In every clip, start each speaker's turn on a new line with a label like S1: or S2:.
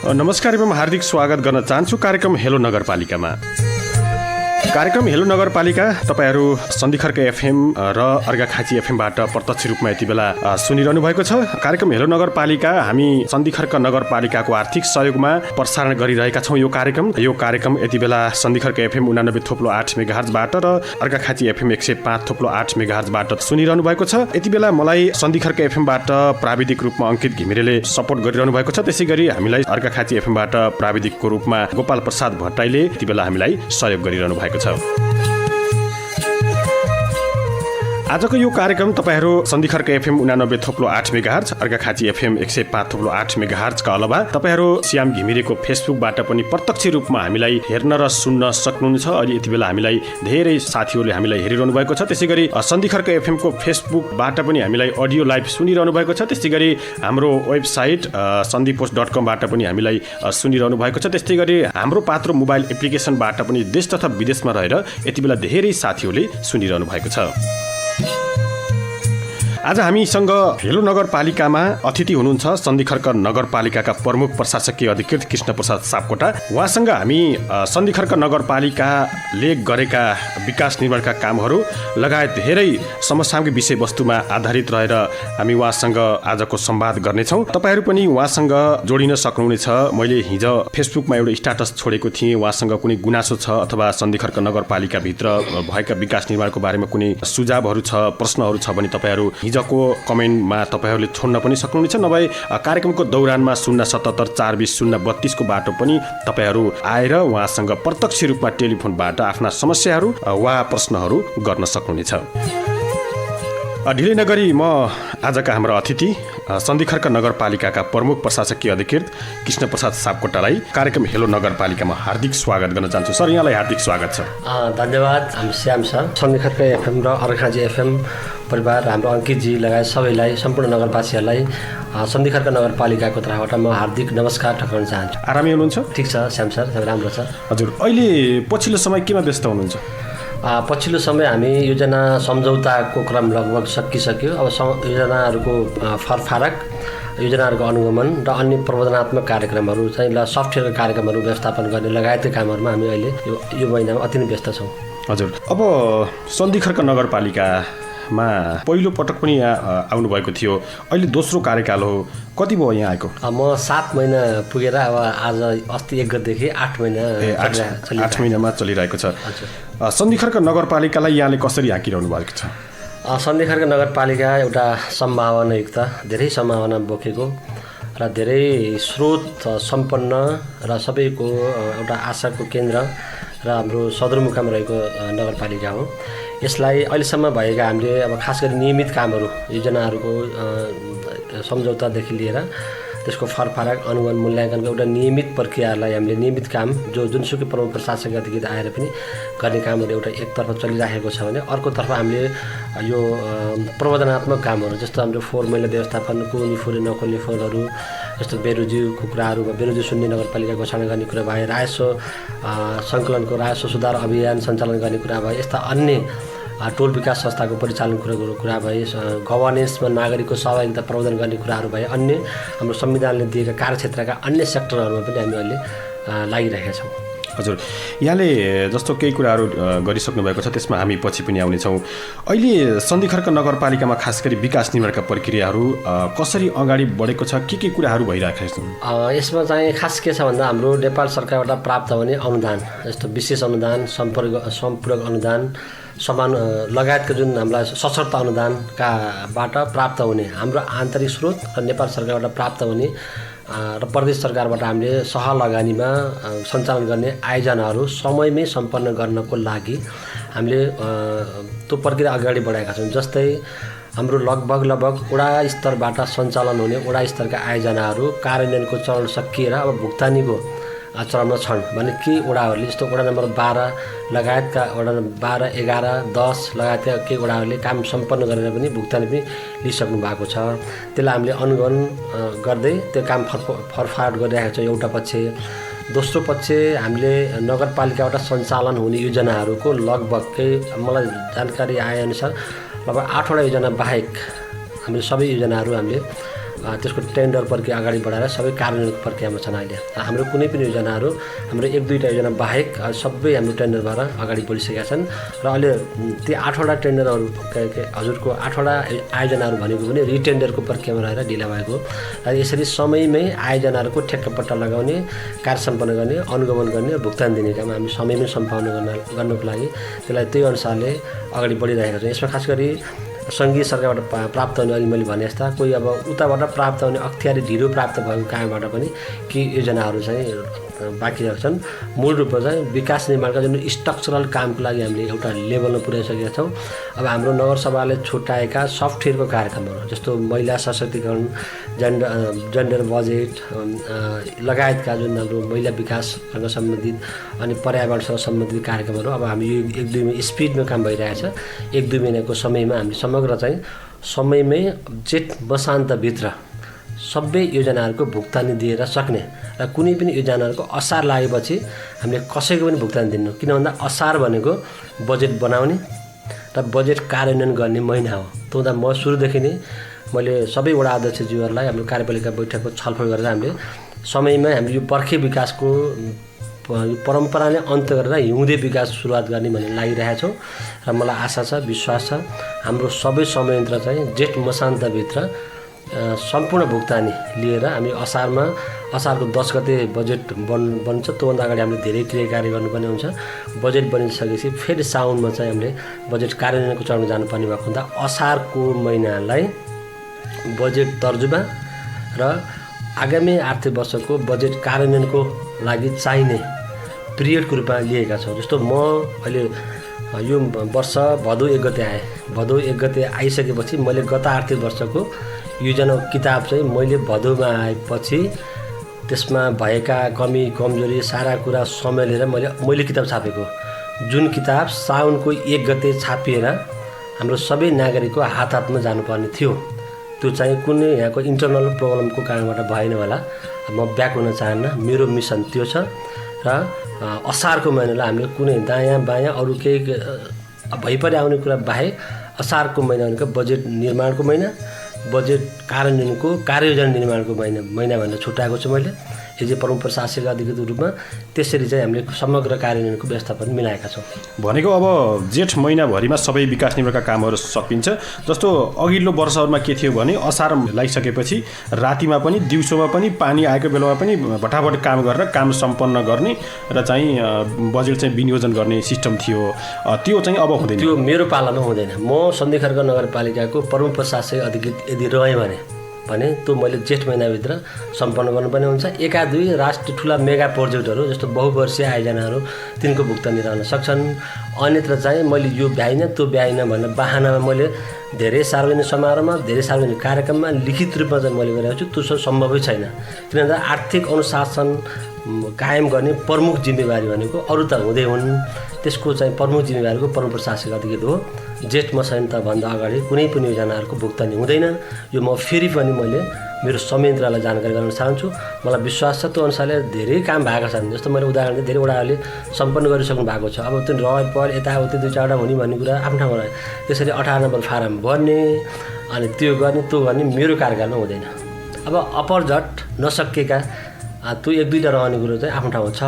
S1: नमस्कार एवं हार्दिक स्वागत गर्न चाहन्छु कार्यक्रम हेलो नगरपालिकामा। कार्यक्रम हेलो नगरपालिका तपाईहरू सन्धिखर्क एफएम र अर्घाखाँची एफएमबाट प्रत्यक्ष रूपमा यति बेला सुनिरहनु भएको छ। कार्यक्रम हेलो नगरपालिका हामी सन्धिखर्क नगरपालिकाको आर्थिक सहयोगमा प्रसारण गरिरहेका छौँ। यो कार्यक्रम यति बेला सन्धिखर्क एफएम 89.8 मेगाहर्जबाट र अर्घाखाँची एफएम 105.8 मेगाहर्जबाट सुनिरहनु भएको छ। यति बेला मलाई सन्धिखर्क एफएमबाट प्राविधिक रूपमा अङ्कित घिमिरेले सपोर्ट गरिरहनु भएको छ। त्यसैगरी हामीलाई अर्घाखाँची एफएमबाट प्राविधिकको रूपमा गोपाल प्रसाद भट्टराईले यति बेला हामीलाई सहयोग गरिरहनु भएको छ। आजको यो कार्यक्रम तपाईहरू Sandhikharka FM 89.8 megahertz Arghakhanchi FM 105.8 मेगाहर्जका अलावा तपाईहरू श्याम घिमिरेको फेसबुकबाट पनि प्रत्यक्ष रूपमा हामीलाई हेर्न र सुन्न सक्नुहुन्छ। अहिले यति बेला हामीलाई धेरै साथीहरूले हामीलाई हेरिरहनु भएको छ। त्यसैगरी सन्धिखर्क एफएमको फेसबुकबाट पनि हामीलाई अडियो लाइभ सुनिरहनु भएको छ। त्यसैगरी हाम्रो वेबसाइट sandhipost.com बाट पनि हामीलाई सुनिरहनु भएको छ। त्यस्तैगरी हाम्रो पात्रो मोबाइल एप्लिकेसनबाट पनि देश तथा विदेशमा रहेर यति बेला धेरै साथीहरूले सुनिरहनु भएको छ। आज हामीसँग हेलो नगरपालिकामा अतिथि हुनुहुन्छ सन्धिखर्क नगरपालिकाका प्रमुख प्रशासकीय अधिकृत कृष्ण प्रसाद सापकोटा। उहाँसँग हामी सन्धिखर्क नगरपालिकाले गरेका विकास निर्माणका कामहरू लगायत धेरै समसामयिक विषयवस्तुमा आधारित रहेर हामी उहाँसँग आजको संवाद गर्नेछौँ। तपाईहरू पनि उहाँसँग जोडिन सक्नुहुनेछ। मैले हिजो फेसबुकमा एउटा स्ट्याटस छोडेको थिएँ। उहाँसँग कुनै गुनासो छ अथवा सन्धिखर्क नगरपालिकाभित्र भएका विकास निर्माणको बारेमा कुनै सुझावहरू छ, प्रश्नहरू छ भने तपाईहरू हिजोको कमेन्टमा तपाईहरूले छोड्न पनि सक्नुहुनेछ। नभए कार्यक्रमको दौरानमा 077 420 032 को बाटो पनि तपाईहरू आएर उहाँसँग प्रत्यक्ष रूपमा टेलिफोनबाट आफ्ना समस्याहरू वा प्रश्नहरू गर्न सक्नुहुनेछ। ढिलै नगरी म आजका हाम्रा अतिथि सन्धिखर्क नगरपालिकाका प्रमुख प्रशासकीय अधिकृत कृष्ण प्रसाद सापकोटालाई कार्यक्रम हेलो नगरपालिकामा हार्दिक स्वागत गर्न चाहन्छु। सर, यहाँलाई हार्दिक स्वागत छ।
S2: धन्यवाद। हामी श्याम सर, सन्धिखर्क एफएम र अर्घाखाँची एफएम परिवार, हाम्रो अङ्कितजी लगायत सबैलाई, सम्पूर्ण नगरवासीहरूलाई सन्धिखर्क नगरपालिकाको तर्फबाट म हार्दिक नमस्कार ठक्राउन चाहन्छु।
S1: आरामै हुनुहुन्छ?
S2: ठिक छ श्याम सर, सबै राम्रो छ।
S1: हजुर, अहिले पछिल्लो समय केमा व्यस्त हुनुहुन्छ?
S2: पछिल्लो समय हामी योजना सम्झौताको क्रम लगभग सकिसक्यो। अब योजनाहरूको फरफारक, योजनाहरूको अनुगमन र अन्य प्रबन्धनात्मक कार्यक्रमहरू चाहिँ सफ्टवेयर कार्यक्रमहरू व्यवस्थापन गर्ने लगायतका कामहरूमा हामी अहिले यो महिनामा अति नै व्यस्त छौँ।
S1: हजुर, अब सन्धिखर्क नगरपालिकामा पहिलो पटक पनि यहाँ आउनुभएको थियो। अहिले दोस्रो कार्यकाल हो। कति भयो यहाँ आएको?
S2: म 7 महिना पुगेर अब आज अस्ति 1 गतेदेखि 8
S1: महिनामा चलिरहेको छ। सन्धिखर्क नगरपालिकालाई यहाँले कसरी हाँकिरहनु भएको छ?
S2: सन्धिखर्क नगरपालिका एउटा सम्भावनायुक्त, धेरै सम्भावना बोकेको र धेरै स्रोत सम्पन्न र सबैको एउटा आशाको केन्द्र र हाम्रो सदरमुकाम रहेको नगरपालिका हो। यसलाई अहिलेसम्म भएका हामीले अब खास गरी नियमित कामहरू, योजनाहरूको सम्झौतादेखि लिएर त्यसको फरफारक अनुगमन मूल्याङ्कनको एउटा नियमित प्रक्रियालाई हामीले नियमित काम जुनसुकै प्रमुख प्रशासकीय अधिकृत आएर पनि गर्ने कामहरू एउटा एकतर्फ चलिराखेको छ भने अर्कोतर्फ हामीले यो प्रबन्धनात्मक कामहरू जस्तो हाम्रो फोहोर मैला व्यवस्थापन, कुल्ने फोहोर नखोल्ने फोहोरहरू, जस्तो बेरोजीको कुराहरू, बेरोजी शून्य नगरपालिका घोषणा गर्ने कुरा भए, राजस्व सङ्कलनको राजस्व सुधार अभियान सञ्चालन गर्ने कुरा भए, यस्ता अन्य टोल विकास संस्थाको परिचालन कुरा भए, गभर्नेन्समा नागरिकको सहभागिता प्रबन्धन गर्ने कुराहरू भए, अन्य हाम्रो संविधानले दिएका कार्यक्षेत्रका अन्य सेक्टरहरूमा पनि हामी अहिले लागिरहेका छौँ।
S1: हजुर, यहाँले जस्तो केही कुराहरू गरिसक्नु भएको छ, त्यसमा हामी पछि पनि आउनेछौँ। अहिले सन्धिखर्क नगरपालिकामा खास गरी विकास निर्माणका प्रक्रियाहरू कसरी अगाडि बढेको छ? के कुराहरू भइरहेका छन्?
S2: यसमा चाहिँ खास के छ भन्दा हाम्रो नेपाल सरकारबाट प्राप्त हुने अनुदान, जस्तो विशेष अनुदान, सम्पूरक अनुदान, समान लगायतका जुन हामीलाई सशर्त अनुदानकाबाट प्राप्त हुने हाम्रो आन्तरिक स्रोत र नेपाल सरकारबाट प्राप्त हुने र प्रदेश सरकारबाट हामीले सहलगानीमा सञ्चालन गर्ने आयोजनाहरू समयमै सम्पन्न गर्नको लागि हामीले त्यो प्रक्रिया अगाडि बढाएका छौँ। जस्तै हाम्रो लगभग वडा स्तरबाट सञ्चालन हुने वडा स्तरका आयोजनाहरू कार्यान्वयनको चरण सकिएर अब भुक्तानीको चरणमा छन् भने के वडाहरूले, जस्तो वडा नम्बर 12 लगायतका वडा 12, 11, 10 लगायतका केही वडाहरूले काम सम्पन्न गरेर पनि भुक्तानी पनि लिइसक्नु भएको छ। त्यसलाई हामीले अनुगमन गर्दै त्यो काम फरफारट गरिरहेको छ एउटा पक्ष। दोस्रो पक्ष हामीले नगरपालिकाबाट सञ्चालन हुने योजनाहरूको लगभग मलाई जानकारी आएअनुसार लगभग 8वटा योजना बाहेक हामीले सबै योजनाहरू हामीले त्यसको टेन्डर प्रक्रिया अगाडि बढाएर सबै कार्यान्वयनको प्रक्रियामा छन् अहिले। हाम्रो कुनै पनि योजनाहरू हाम्रो 1-2टा योजना बाहेक सबै हाम्रो टेन्डर भएर अगाडि बढिसकेका छन् र अहिले ती 8वटा टेन्डरहरू हजुरको 8वटा आयोजनाहरू भनेको पनि रिटेन्डरको प्रक्रियामा रहेर ढिला भएको र यसरी समयमै आयोजनाहरूको ठेक्कापट्टा लगाउने, कार्य सम्पन्न गर्ने, अनुगमन गर्ने र भुक्तानी दिने काम हामी समयमै सम्पादन गर्नको लागि त्यसलाई त्यही अनुसारले अगाडि बढिरहेका छौँ। यसमा खास गरी सङ्घीय सरकारबाट प्राप्त हुने अघि मैले भने जस्ता कोही अब उताबाट प्राप्त हुने अख्तियारी ढिलो प्राप्त भएको कामबाट पनि केही योजनाहरू चाहिँ बाँकी रहेका छन्। मूल रूपमा चाहिँ विकास निर्माणका जुन स्ट्रक्चरल कामको लागि हामीले एउटा लेभलमा पुर्याइसकेका छौँ। अब हाम्रो नगरसभाले छुट्याएका सफ्टवेयरको कार्यक्रमहरू जस्तो महिला सशक्तिकरण, जेन्डर बजेट लगायतका जुन हाम्रो महिला विकाससँग सम्बन्धित अनि पर्यावरणसँग सम्बन्धित कार्यक्रमहरू अब हामी यो 1-2 महिना स्पिडमा काम भइरहेछ। 1-2 महिनाको समयमा हामीले समग्र चाहिँ समयमै जेठ मसान्तभित्र सबै योजनाहरूको भुक्तानी दिएर सक्ने र कुनै पनि योजनाहरूको असार लागेपछि हामीले कसैको पनि भुक्तानी दिन्नौँ। किन भन्दा असार भनेको बजेट बनाउने र बजेट कार्यान्वयन गर्ने महिना हो। त्यो हुँदा म सुरुदेखि नै मैले सबै वडा अध्यक्षज्यूहरूलाई हाम्रो कार्यपालिका बैठकको छलफल गरेर हामीले समयमा हामीले यो पर्खे विकासको परम्पराले अन्त्य गरेर हिउँदे विकास सुरुवात गर्ने भन्ने लागिरहेका छौँ र मलाई आशा छ, विश्वास छ हाम्रो सबै संयन्त्र चाहिँ जेठ मसान्तभित्र सम्पूर्ण भुक्तानी लिएर हामी असारको 10 गते बजेट बन्छ। त्योभन्दा अगाडि हामीले धेरै क्रियाकारी गर्नुपर्ने हुन्छ। बजेट बनिसकेपछि फेरि साउनमा चाहिँ हामीले बजेट कार्यान्वयनको चरणमा जानुपर्ने भएको हुँदा असारको महिनालाई बजेट तर्जुमा र आगामी आर्थिक वर्षको बजेट कार्यान्वयनको लागि चाहिने पिरियडको रूपमा लिएका छौँ। जस्तो म अहिले यो वर्ष भदौ 1 गते आएँ। भदौ 1 गते आइसकेपछि मैले गत आर्थिक वर्षको योजना किताब चाहिँ मैले भदौमा आएपछि त्यसमा भएका कमी कमजोरी सारा कुरा समेटेर मैले किताब छापेको, जुन किताब साउनको 1 गते छापिएर हाम्रो सबै नागरिकको हातमा जानुपर्ने थियो। त्यो चाहिँ कुनै यहाँको इन्टरनल प्रब्लमको कारणबाट भएन होला। म ब्याक हुन चाहन्न, मेरो मिसन त्यो छ र असारको महिनालाई हामीले कुनै दायाँ बायाँ अरू केही भइपरि आउने कुरा बाहेक असारको महिना भनेको बजेट निर्माणको महिना, बजेट कार्यान्वयनको कार्ययोजना निर्माणको महिना भनेर छुट्याएको छु मैले एज ए प्रमुख प्रशासक अधिकृतको रूपमा। त्यसरी चाहिँ हामीले समग्र कार्यान्वयनको व्यवस्थापन मिलाएका छौँ।
S1: भनेको अब जेठ महिनाभरिमा सबै विकास निर्माणका कामहरू सकिन्छ। जस्तो अघिल्लो वर्षहरूमा के थियो भने असार लागिसकेपछि रातिमा पनि दिउँसोमा पनि पानी आएको बेलामा पनि भटाभट काम गरेर काम सम्पन्न गर्ने र चाहिँ बजेट चाहिँ विनियोजन गर्ने सिस्टम थियो। त्यो चाहिँ अब हुँदैन।
S2: त्यो मेरो पालामा हुँदैन। म सन्धिखर्क नगरपालिकाको प्रमुख प्रशासक अधिकृत यदि रहेँ भने त्यो मैले जेठ महिनाभित्र सम्पन्न गर्नुपर्ने हुन्छ। 1-2 राष्ट्रिय ठुला मेगा प्रोजेक्टहरू जस्तो बहुवर्षीय आयोजनाहरू तिनको भुक्तानी रहन सक्छन्। अन्यत्र चाहिँ मैले यो भ्याइन त्यो भ्याइन भनेर बाहनामा मैले धेरै सार्वजनिक समारोहमा धेरै सार्वजनिक कार्यक्रममा लिखित रूपमा चाहिँ मैले गरेको छु। त्यो सम्भवै छैन। किनभने आर्थिक अनुशासन कायम गर्ने प्रमुख जिम्मेवारी भनेको अरू त हुँदै हुन्, त्यसको चाहिँ प्रमुख जिम्मेवारीको प्रमुख प्रशासक अधिकृत हो। जेठ मसान्तभन्दा अगाडि कुनै पनि योजनाहरूको भुक्तानी हुँदैन। यो म फेरि पनि मैले मेरो संयन्त्रलाई जानकारी गराउन चाहन्छु। मलाई विश्वास छ त्यो अनुसारले धेरै काम भएका छन्। जस्तो मैले उदाहरण दिएँ, धेरै वडाहरूले सम्पन्न गरिसक्नु भएको छ। अब त्यो रहर पर यताउति 2-4वटा हुने भन्ने कुरा आफ्नो ठाउँमा रह्यो। त्यसरी 18 नम्बर फारम भर्ने अनि त्यो गर्ने मेरो कार्यकालमा हुँदैन। अब अपरझट नसकेका त्यो 1-2टा रहने कुरो चाहिँ आफ्नो ठाउँमा छ।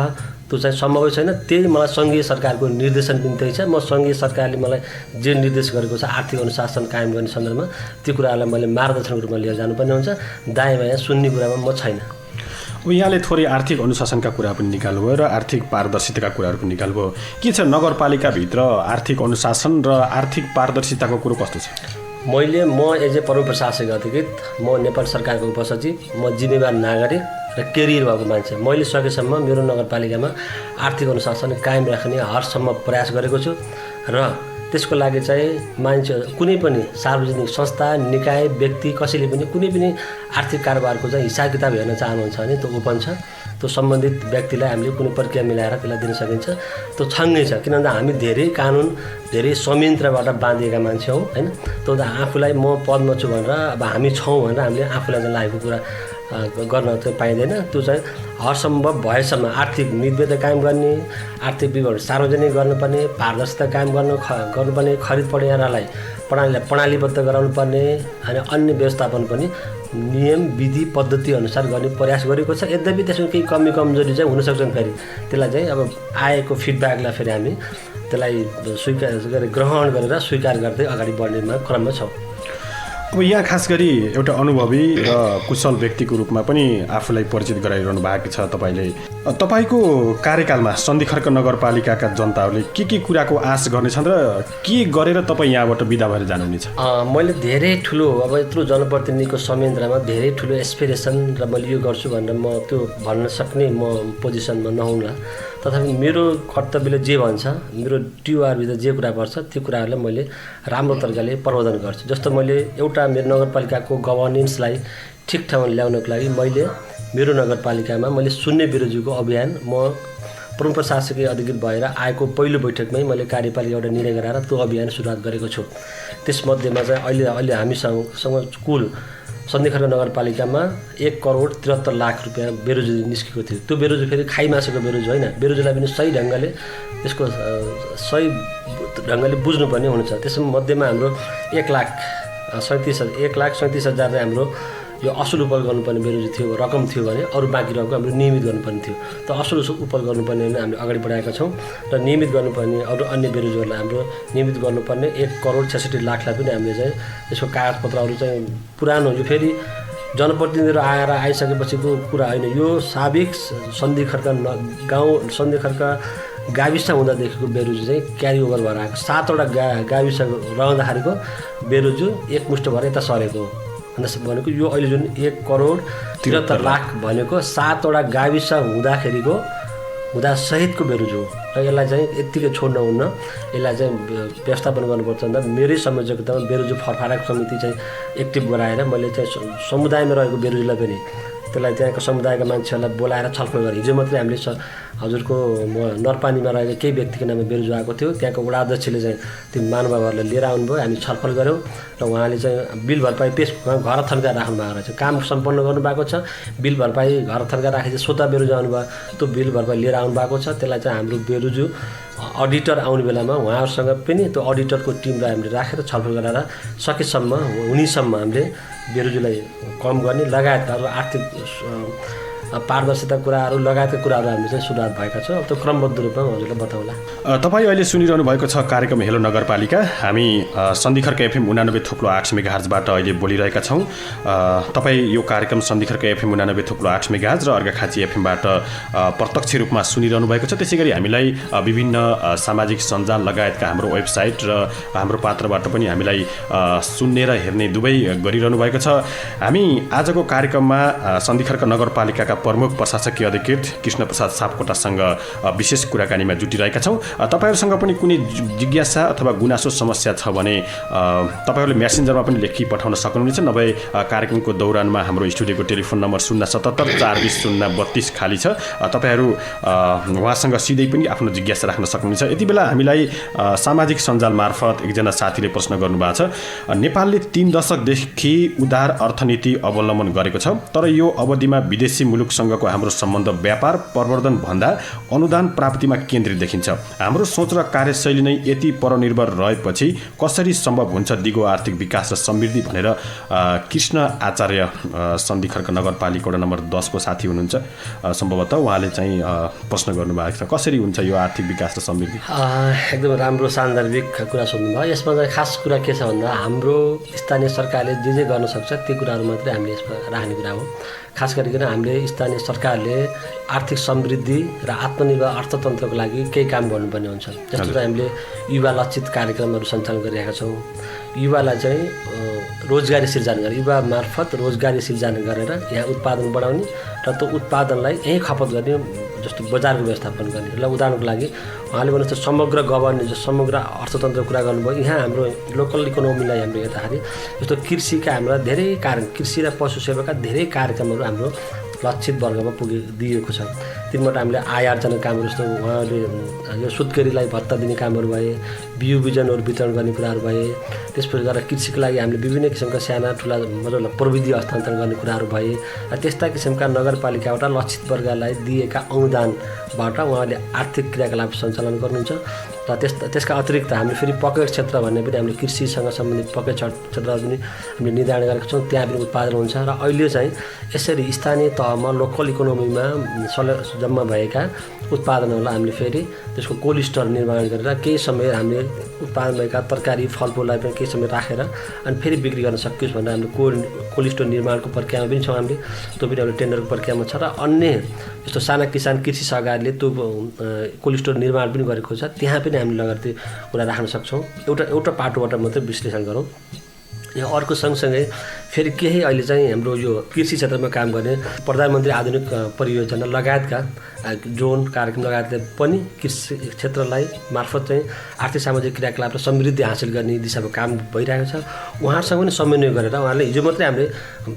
S2: त्यो चाहिँ सम्भवै छैन। त्यही मलाई सङ्घीय सरकारको निर्देशन पनि त्यही छ। म सङ्घीय सरकारले मलाई जे निर्देश गरेको छ आर्थिक अनुशासन कायम गर्ने सन्दर्भमा त्यो कुराहरूलाई मैले मार्गदर्शनको रूपमा लिएर जानुपर्ने हुन्छ। दायाँ बायाँ सुन्ने कुरामा म छैन।
S1: अब यहाँले थोरै आर्थिक अनुशासनका कुरा पनि निकाल्नुभयो र आर्थिक पारदर्शिताका कुराहरू पनि निकाल्नुभयो। के छ नगरपालिकाभित्र आर्थिक अनुशासन र आर्थिक पारदर्शिताको कुरो कस्तो छ?
S2: म एज ए प्रमुख प्रशासक अधिकृत, म नेपाल सरकारको उपसचिव, म जिम्मेवार नागरिक र केरियर भएको मान्छे। मैले सकेसम्म मेरो नगरपालिकामा आर्थिक अनुशासन कायम राख्ने हरसम्म प्रयास गरेको छु र त्यसको लागि चाहिँ मान्छे कुनै पनि सार्वजनिक संस्था निकाय व्यक्ति कसैले पनि कुनै पनि आर्थिक कारोबारको चाहिँ हिसाब किताब हेर्न चाहनुहुन्छ भने त्यो ओपन छ। त्यो सम्बन्धित व्यक्तिलाई हामीले कुनै प्रक्रिया मिलाएर त्यसलाई दिन सकिन्छ। त्यो छङ्गै छ। किनभने हामी धेरै कानुन धेरै संयन्त्रबाट बाँधिएका मान्छे हौँ हैन। त्यो आफूलाई म पदमा छु भनेर अब हामी छौँ भनेर हामीले आफूलाई चाहिँ लागेको कुरा गर्न चाहिँ पाइँदैन। त्यो चाहिँ हरसम्भव भएसम्म आर्थिक निर्वेद कायम गर्ने, आर्थिक विवरण सार्वजनिक गर्नुपर्ने, पारदर्शिता कायम गर्नुपर्ने, खरिद प्रक्रियालाई प्रणालीबद्ध गराउनुपर्ने अनि अन्य व्यवस्थापन पनि नियम विधि पद्धति अनुसार गर्ने प्रयास गरेको छ। यद्यपि त्यसमा केही कमी कमजोरी चाहिँ हुनसक्छन्। फेरि त्यसलाई चाहिँ अब आएको फिडब्याकलाई फेरि हामी त्यसलाई ग्रहण गरेर स्वीकार गर्दै अगाडि बढ्नेमा क्रममा छौँ।
S1: अब यहाँ खास गरी एउटा अनुभवी र कुशल व्यक्तिको रूपमा पनि आफूलाई परिचित गराइरहनु भएको छ तपाईँले। तपाईँको कार्यकालमा सन्धिखर्क नगरपालिकाका जनताहरूले के कुराको आश गर्नेछन् र के गरेर तपाईँ यहाँबाट बिदा भएर जानुहुनेछ?
S2: मैले धेरै ठुलो अब यत्रो जनप्रतिनिधिको संयन्त्रमा धेरै ठुलो एस्पिरेसन र मैले यो गर्छु भनेर म त्यो भन्न सक्ने म पोजिसनमा नहुँला। तथापि मेरो कर्तव्यले जे भन्छ, मेरो टिओआरभित्र जे कुरा पर्छ त्यो कुराहरूलाई मैले राम्रो तरिकाले प्रबन्धन गर्छु। जस्तो मैले एउटा मेरो नगरपालिकाको गभर्नेन्सलाई ठिक ठाउँमा ल्याउनको लागि मैले मेरो नगरपालिकामा मैले शून्य विरोधीको अभियान म प्रमुख प्रशासकीय अधिकृत भएर आएको पहिलो बैठकमै मैले कार्यपालिका एउटा निर्णय गराएर त्यो अभियान सुरुवात गरेको छु। त्यसमध्येमा चाहिँ अहिले हामीसँग कुल सन्धिखर्क नगरपालिकामा 1,73,00,000 रुपियाँ बेरोजु निस्केको थियो। त्यो बेरोजु फेरि खाइमासेको बेरोजु होइन, बेरोजुलाई पनि सही ढङ्गले त्यसको सही ढङ्गले बुझ्नुपर्ने हुन्छ। त्यसमध्येमा हाम्रो 1,37,000 हाम्रो यो असुल उपल गर्नुपर्ने बेरोजु थियो रकम थियो भने अरू बाँकी रकम हाम्रो नियमित गर्नुपर्ने थियो। त असुल उपल गर्नुपर्ने हामीले अगाडि बढाएका छौँ र नियमित गर्नुपर्ने अरू अन्य बेरोजुहरूलाई हाम्रो नियमित गर्नुपर्ने 1,66,00,000लाई पनि हामीले चाहिँ यसको कागजपत्रहरू चाहिँ पुरानो यो फेरि जनप्रतिनिधिहरू आइसकेपछिको कुरा होइन। यो साबिक सन्धिखर्क सन्धिखर्क गाविस हुँदादेखिको बेरोजु चाहिँ क्यारी ओभर भएर आएको 7वटा गाविस रहँदाखेरिको बेरोजु एकमुष्ट भएर यता सरेको भनेको यो अहिले जुन 1,73,00,000 भनेको 7वटा गाविस हुँदा सहितको बेरोजु हो र यसलाई चाहिँ यत्तिकै छोड्न हुन्न। यसलाई चाहिँ व्यवस्थापन गर्नुपर्छ भन्दा मेरै संयोजकतामा बेरोजु फरफारक समिति चाहिँ एक्टिभ गराएर मैले चाहिँ समुदायमा रहेको बेरोजुलाई पनि त्यसलाई त्यहाँको समुदायका मान्छेहरूलाई बोलाएर छलफल गरेँ। हिजो मात्रै हामीले हजुरको नरपानीमा रहेको केही व्यक्तिको नाममा बेरोजु आएको थियो। त्यहाँको वडा अध्यक्षले चाहिँ ती महानुभावहरूलाई लिएर आउनुभयो, हामी छलफल गऱ्यौँ र उहाँले चाहिँ बिल भरपाई पेस घर थन्काएर राख्नु भएको रहेछ। काम सम्पन्न गर्नुभएको छ, बिल भरपाई घर थन्काएर राखेपछि स्वतः बेरोजु आउनुभयो, त्यो बिल भरपाई लिएर आउनु भएको छ। त्यसलाई चाहिँ हाम्रो बेरोजु अडिटर आउने बेलामा उहाँहरूसँग पनि त्यो अडिटरको टिमलाई हामीले राखेर छलफल गराएर सकेसम्म हुनेसम्म हामीले बेरोजुलाई कम गर्ने लगायतका अरू आर्थिक पारदर्शिता कुराहरू लगायतका कुराहरू हामीले चाहिँ सुरुवात भएका छौँ। अब त्यो क्रमबद्ध रूपमा हजुरलाई बताउला।
S1: तपाईँ अहिले सुनिरहनु भएको छ कार्यक्रम हेलो नगरपालिका। हामी सन्धिखर्क FM 89.8 मेगाहर्जबाट अहिले बोलिरहेका छौँ। तपाईँ यो कार्यक्रम सन्धिखर्क FM 89.8 मेगाहर्ज र अर्घाखाँची एफएमबाट प्रत्यक्ष रूपमा सुनिरहनु भएको छ। त्यसै गरी हामीलाई विभिन्न सामाजिक सञ्जाल लगायतका हाम्रो वेबसाइट र हाम्रो पात्रबाट पनि हामीलाई सुन्ने र हेर्ने दुवै गरिरहनु भएको छ। हामी आजको कार्यक्रममा सन्धिखर्क नगरपालिकाका प्रमुख प्रशासकीय अधिकृत कृष्ण प्रसाद सापकोटासँग विशेष कुराकानीमा जुटिरहेका छौँ। तपाईँहरूसँग पनि कुनै जिज्ञासा अथवा गुनासो समस्या छ भने तपाईँहरूले मेसेन्जरमा पनि लेखी पठाउन सक्नुहुनेछ। नभए कार्यक्रमको दौरानमा हाम्रो स्टुडियोको टेलिफोन नम्बर 077 420 032 खाली छ। तपाईँहरू उहाँसँग सिधै पनि आफ्नो जिज्ञासा राख्न सक्नुहुन्छ। यति बेला हामीलाई सामाजिक सञ्जाल मार्फत एकजना साथीले प्रश्न गर्नुभएको छ। नेपालले 3 दशकदेखि उदार अर्थनीति अवलम्बन गरेको छ, तर यो अवधिमा विदेशी मुलुकसँगको हाम्रो सम्बन्ध व्यापार प्रवर्धन भन्दा अनुदान प्राप्तिमा केन्द्रित देखिन्छ। हाम्रो सोच र कार्यशैली नै यति परनिर्भर रहेपछि कसरी सम्भव हुन्छ दिगो आर्थिक विकास र समृद्धि भनेर कृष्ण आचार्य सन्धिखर्क नगरपालिका वडा नम्बर 10 को साथी हुनुहुन्छ। सम्भवतः उहाँले चाहिँ प्रश्न गर्नुभएको छ, कसरी हुन्छ यो आर्थिक विकास र समृद्धि?
S2: एकदम राम्रो सान्दर्भिक कुरा सोध्नुभयो। यसमा चाहिँ खास कुरा के छ भन्दा हाम्रो स्थानीय सरकारले जे गर्न सक्छ त्यो कुराहरू मात्रै हामीले यसमा राख्ने कुरा हो। खास गरिकन हामीले स्थानीय सरकारले आर्थिक समृद्धि र आत्मनिर्भर अर्थतन्त्रको लागि केही काम गर्नुपर्ने हुन्छ। जस्तो चाहिँ हामीले युवा लक्षित कार्यक्रमहरू सञ्चालन गरिरहेका छौँ। युवालाई चाहिँ रोजगारी सिर्जना गरेर युवा मार्फत रोजगारी सिर्जना गरेर यहाँ उत्पादन बढाउने र त्यो उत्पादनलाई यहीँ खपत गर्ने, जस्तो बजारको व्यवस्थापन गर्ने। ल उदाहरणको लागि उहाँले भन्नु जस्तो समग्र गभर्नेन्स समग्र अर्थतन्त्र कुरा गर्नुभयो। यहाँ हाम्रो लोकल इकोनोमीलाई हाम्रो हेर्दाखेरि जस्तो कृषिका हाम्रा धेरै कृषि र पशु सेवाका धेरै कार्यक्रमहरू हाम्रो लक्षित वर्गमा दिएको छ। तिनवटा हामीले आय आर्जन कामहरू जस्तो उहाँले यो सुत्केरीलाई भत्ता दिने कामहरू भए, बिउ बिजनहरू वितरण गर्ने कुराहरू भए, त्यसपछि गएर कृषिको लागि हामीले विभिन्न किसिमका साना ठुला मतलब प्रविधि हस्तान्तरण गर्ने कुराहरू भए र त्यस्ता किसिमका नगरपालिकाबाट लक्षित वर्गलाई दिएका अनुदानबाट उहाँले आर्थिक क्रियाकलाप सञ्चालन गर्नुहुन्छ। र त्यसका अतिरिक्त हामीले फेरि पकेट क्षेत्र भन्ने पनि हामीले कृषिसँग सम्बन्धित पकेट क्षेत्रहरू पनि हामीले निर्धारण गरेका छौँ, त्यहाँ पनि उत्पादन हुन्छ। र अहिले चाहिँ यसरी स्थानीय तहमा लोकल इकोनोमीमा जम्मा भएका उत्पादनहरूलाई हामीले फेरि त्यसको कोल्ड स्टोर निर्माण गरेर केही समय हामीले उत्पादन भएका तरकारी फलफुललाई पनि केही समय राखेर अनि फेरि बिक्री गर्न सकियोस् भनेर हामीले कोल्ड स्टोर निर्माणको प्रक्रियामा पनि छौँ। हामीले त्यो पनि एउटा टेन्डरको प्रक्रियामा छ र अन्य जस्तो साना किसान कृषि सहकारीले त्यो कोल्ड स्टोर निर्माण पनि गरेको छ, त्यहाँ पनि हामीले लगत्तै कुरा राख्न सक्छौँ। एउटा पाटोबाट मात्रै विश्लेषण गरौँ। यहाँ अर्को सँगसँगै फेरि केही अहिले चाहिँ हाम्रो यो कृषि क्षेत्रमा काम गर्ने प्रधानमन्त्री आधुनिक परियोजना लगायतका ड्रोन कार्यक्रम लगायतले पनि कृषि क्षेत्रलाई मार्फत चाहिँ आर्थिक सामाजिक क्रियाकलाप र समृद्धि हासिल गर्ने दिशामा काम भइरहेको छ। उहाँहरूसँग पनि समन्वय गरेर उहाँहरूले हिजो मात्रै हामीले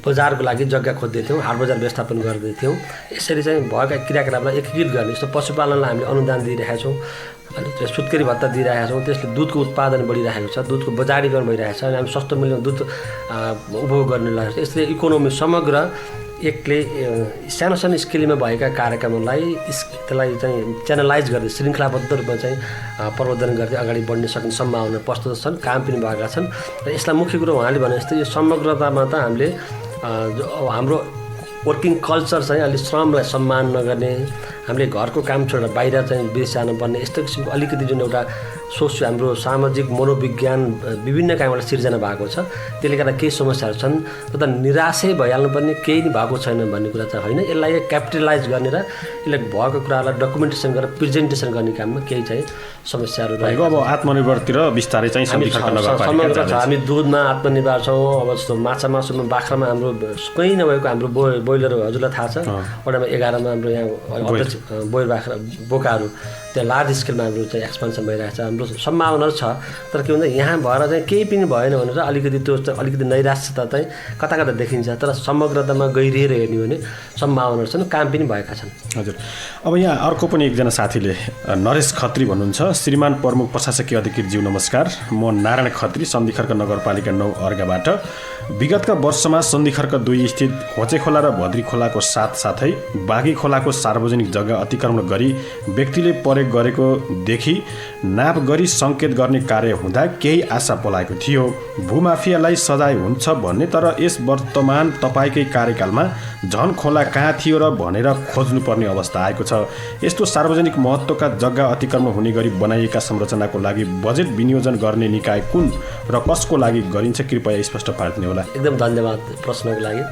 S2: बजारको लागि जग्गा खोज्दैथ्यौँ, हाट बजार व्यवस्थापन गर्दैथ्यौँ। यसरी चाहिँ भएका क्रियाकलापलाई एकीकृत गर्ने जस्तो पशुपालनलाई हामीले अनुदान दिइरहेका छौँ, अनि त्यो सुत्केरी भत्ता दिइरहेका छौँ, त्यसले दुधको उत्पादन बढिरहेको छ, दुधको बजारीकरण भइरहेको छ, अनि हामी सस्तो मूल्यमा दुध उपभोग गर्ने लाग्छ। यसले इकोनोमी समग्र एकले सानो सानो स्केलमा भएका कार्यक्रमहरूलाई त्यसलाई चाहिँ च्यानलाइज गर्दै श्रृङ्खलाबद्ध रूपमा चाहिँ प्रवर्धन गर्दै अगाडि बढ्न सक्ने सम्भावना प्रस्तुत छन्, काम पनि भएका छन्। र यसलाई मुख्य कुरो उहाँले भने जस्तै यो समग्रतामा त हामीले हाम्रो वर्किङ कल्चर चाहिँ अलि श्रमलाई सम्मान नगर्ने, हामीले घरको काम छोडेर बाहिर चाहिँ विदेश जानुपर्ने यस्तो किसिमको अलिकति जुन एउटा सोच हाम्रो सामाजिक मनोविज्ञान विभिन्न कामबाट सिर्जना भएको छ, त्यसले गर्दा केही समस्याहरू छन्। तर निराशै भइहाल्नुपर्ने केही नि भएको छैन भन्ने कुरा चाहिँ होइन। यसलाई क्यापिटलाइज गर्ने र यसलाई भएको कुरालाई डकुमेन्टेसन गरेर प्रेजेन्टेसन गर्ने काममा केही चाहिँ समस्याहरू रहेको।
S1: अब आत्मनिर्भरतिर बिस्तारै चाहिँ
S2: समग्र छ। हामी दुधमा आत्मनिर्भर छौँ। अब जस्तो माछा मासुमा बाख्रामा हाम्रो कहीँ नभएको हाम्रो बोइलर हजुरलाई थाहा छ, वडामा 11मा हाम्रो यहाँ बोइर बाख्रा बोकाहरू त्यहाँ लार्ज स्केलमा हाम्रो चाहिँ एक्सपेन्सन भइरहेको छ। हाम्रो सम्भावना छ, तर के भन्छ यहाँ भएर चाहिँ केही पनि भएन भनेर अलिकति त्यो अलिकति नैराश्यता चाहिँ कता कता देखिन्छ, तर समग्रतामा गहिरिएर हेर्ने भने सम्भावनाहरू छन्, काम पनि भएका छन्।
S1: हजुर, अब यहाँ अर्को पनि एकजना साथीले नरेश खत्री भन्नुहुन्छ, श्रीमान प्रमुख प्रशासकीय अधिकृतज्यू नमस्कार, म नारायण खत्री सन्धिखर्क नगरपालिका 9 अर्घाबाट विगतका वर्षमा सन्धिखर्क 2 स्थित होचे खोला र भद्री खोलाको साथसाथै बागी खोलाको सार्वजनिक जग्गा अतिक्रमण गरी व्यक्तिले प्रयोग गरेको देखि नाप गरी सङ्केत गर्ने कार्य हुँदा केही आशा पलाएको थियो। भूमाफियालाई सजाय हुन्छ भन्ने, तर यस वर्तमान तपाईँकै कार्यकालमा झन खोला कहाँ थियो र भनेर खोज्नुपर्ने अवस्था आएको छ। यस्तो सार्वजनिक महत्त्वका जग्गा अतिक्रमण हुने गरी बनाइएका संरचनाको लागि बजेट विनियोजन गर्ने निकाय कुन र कसको लागि गरिन्छ, कृपया स्पष्ट पार्दिनु होला।
S2: एकदम धन्यवाद प्रश्नको लागि।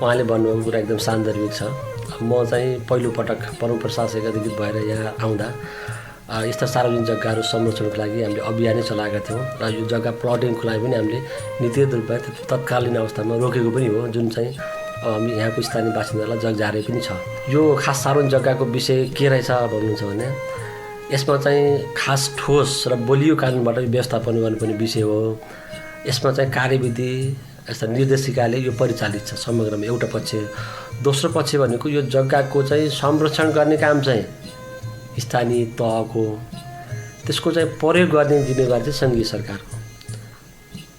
S2: उहाँले भन्नुभएको कुरा एकदम सान्दर्भिक छ। म चाहिँ पहिलोपटक प्रमुख प्रशासक अधिकृत भएर यहाँ आउँदा यस्ता सार्वजनिक जग्गाहरू संरक्षणको लागि हामीले अभियानै चलाएका थियौँ र यो जग्गा प्लटिङको लागि पनि हामीले नीतिगत रूपमा तत्कालीन अवस्थामा रोकेको पनि हो, जुन चाहिँ हामी यहाँको स्थानीय बासिन्दालाई जगजारी पनि छ। यो खास सार्वजनिक जग्गाको विषय के रहेछ भन्नुहुन्छ भने यसमा चाहिँ खास ठोस र बलियो कानुनबाट व्यवस्थापन गर्नुपर्ने विषय हो। यसमा चाहिँ कार्यविधि यस्ता निर्देशिकाले यो परिचालित छ समग्रमा एउटा पक्ष। दोस्रो पक्ष भनेको यो जग्गाको चाहिँ संरक्षण गर्ने काम चाहिँ स्थानीय तहको, त्यसको चाहिँ प्रयोग गर्ने जिम्मेवारी चाहिँ सङ्घीय सरकारको।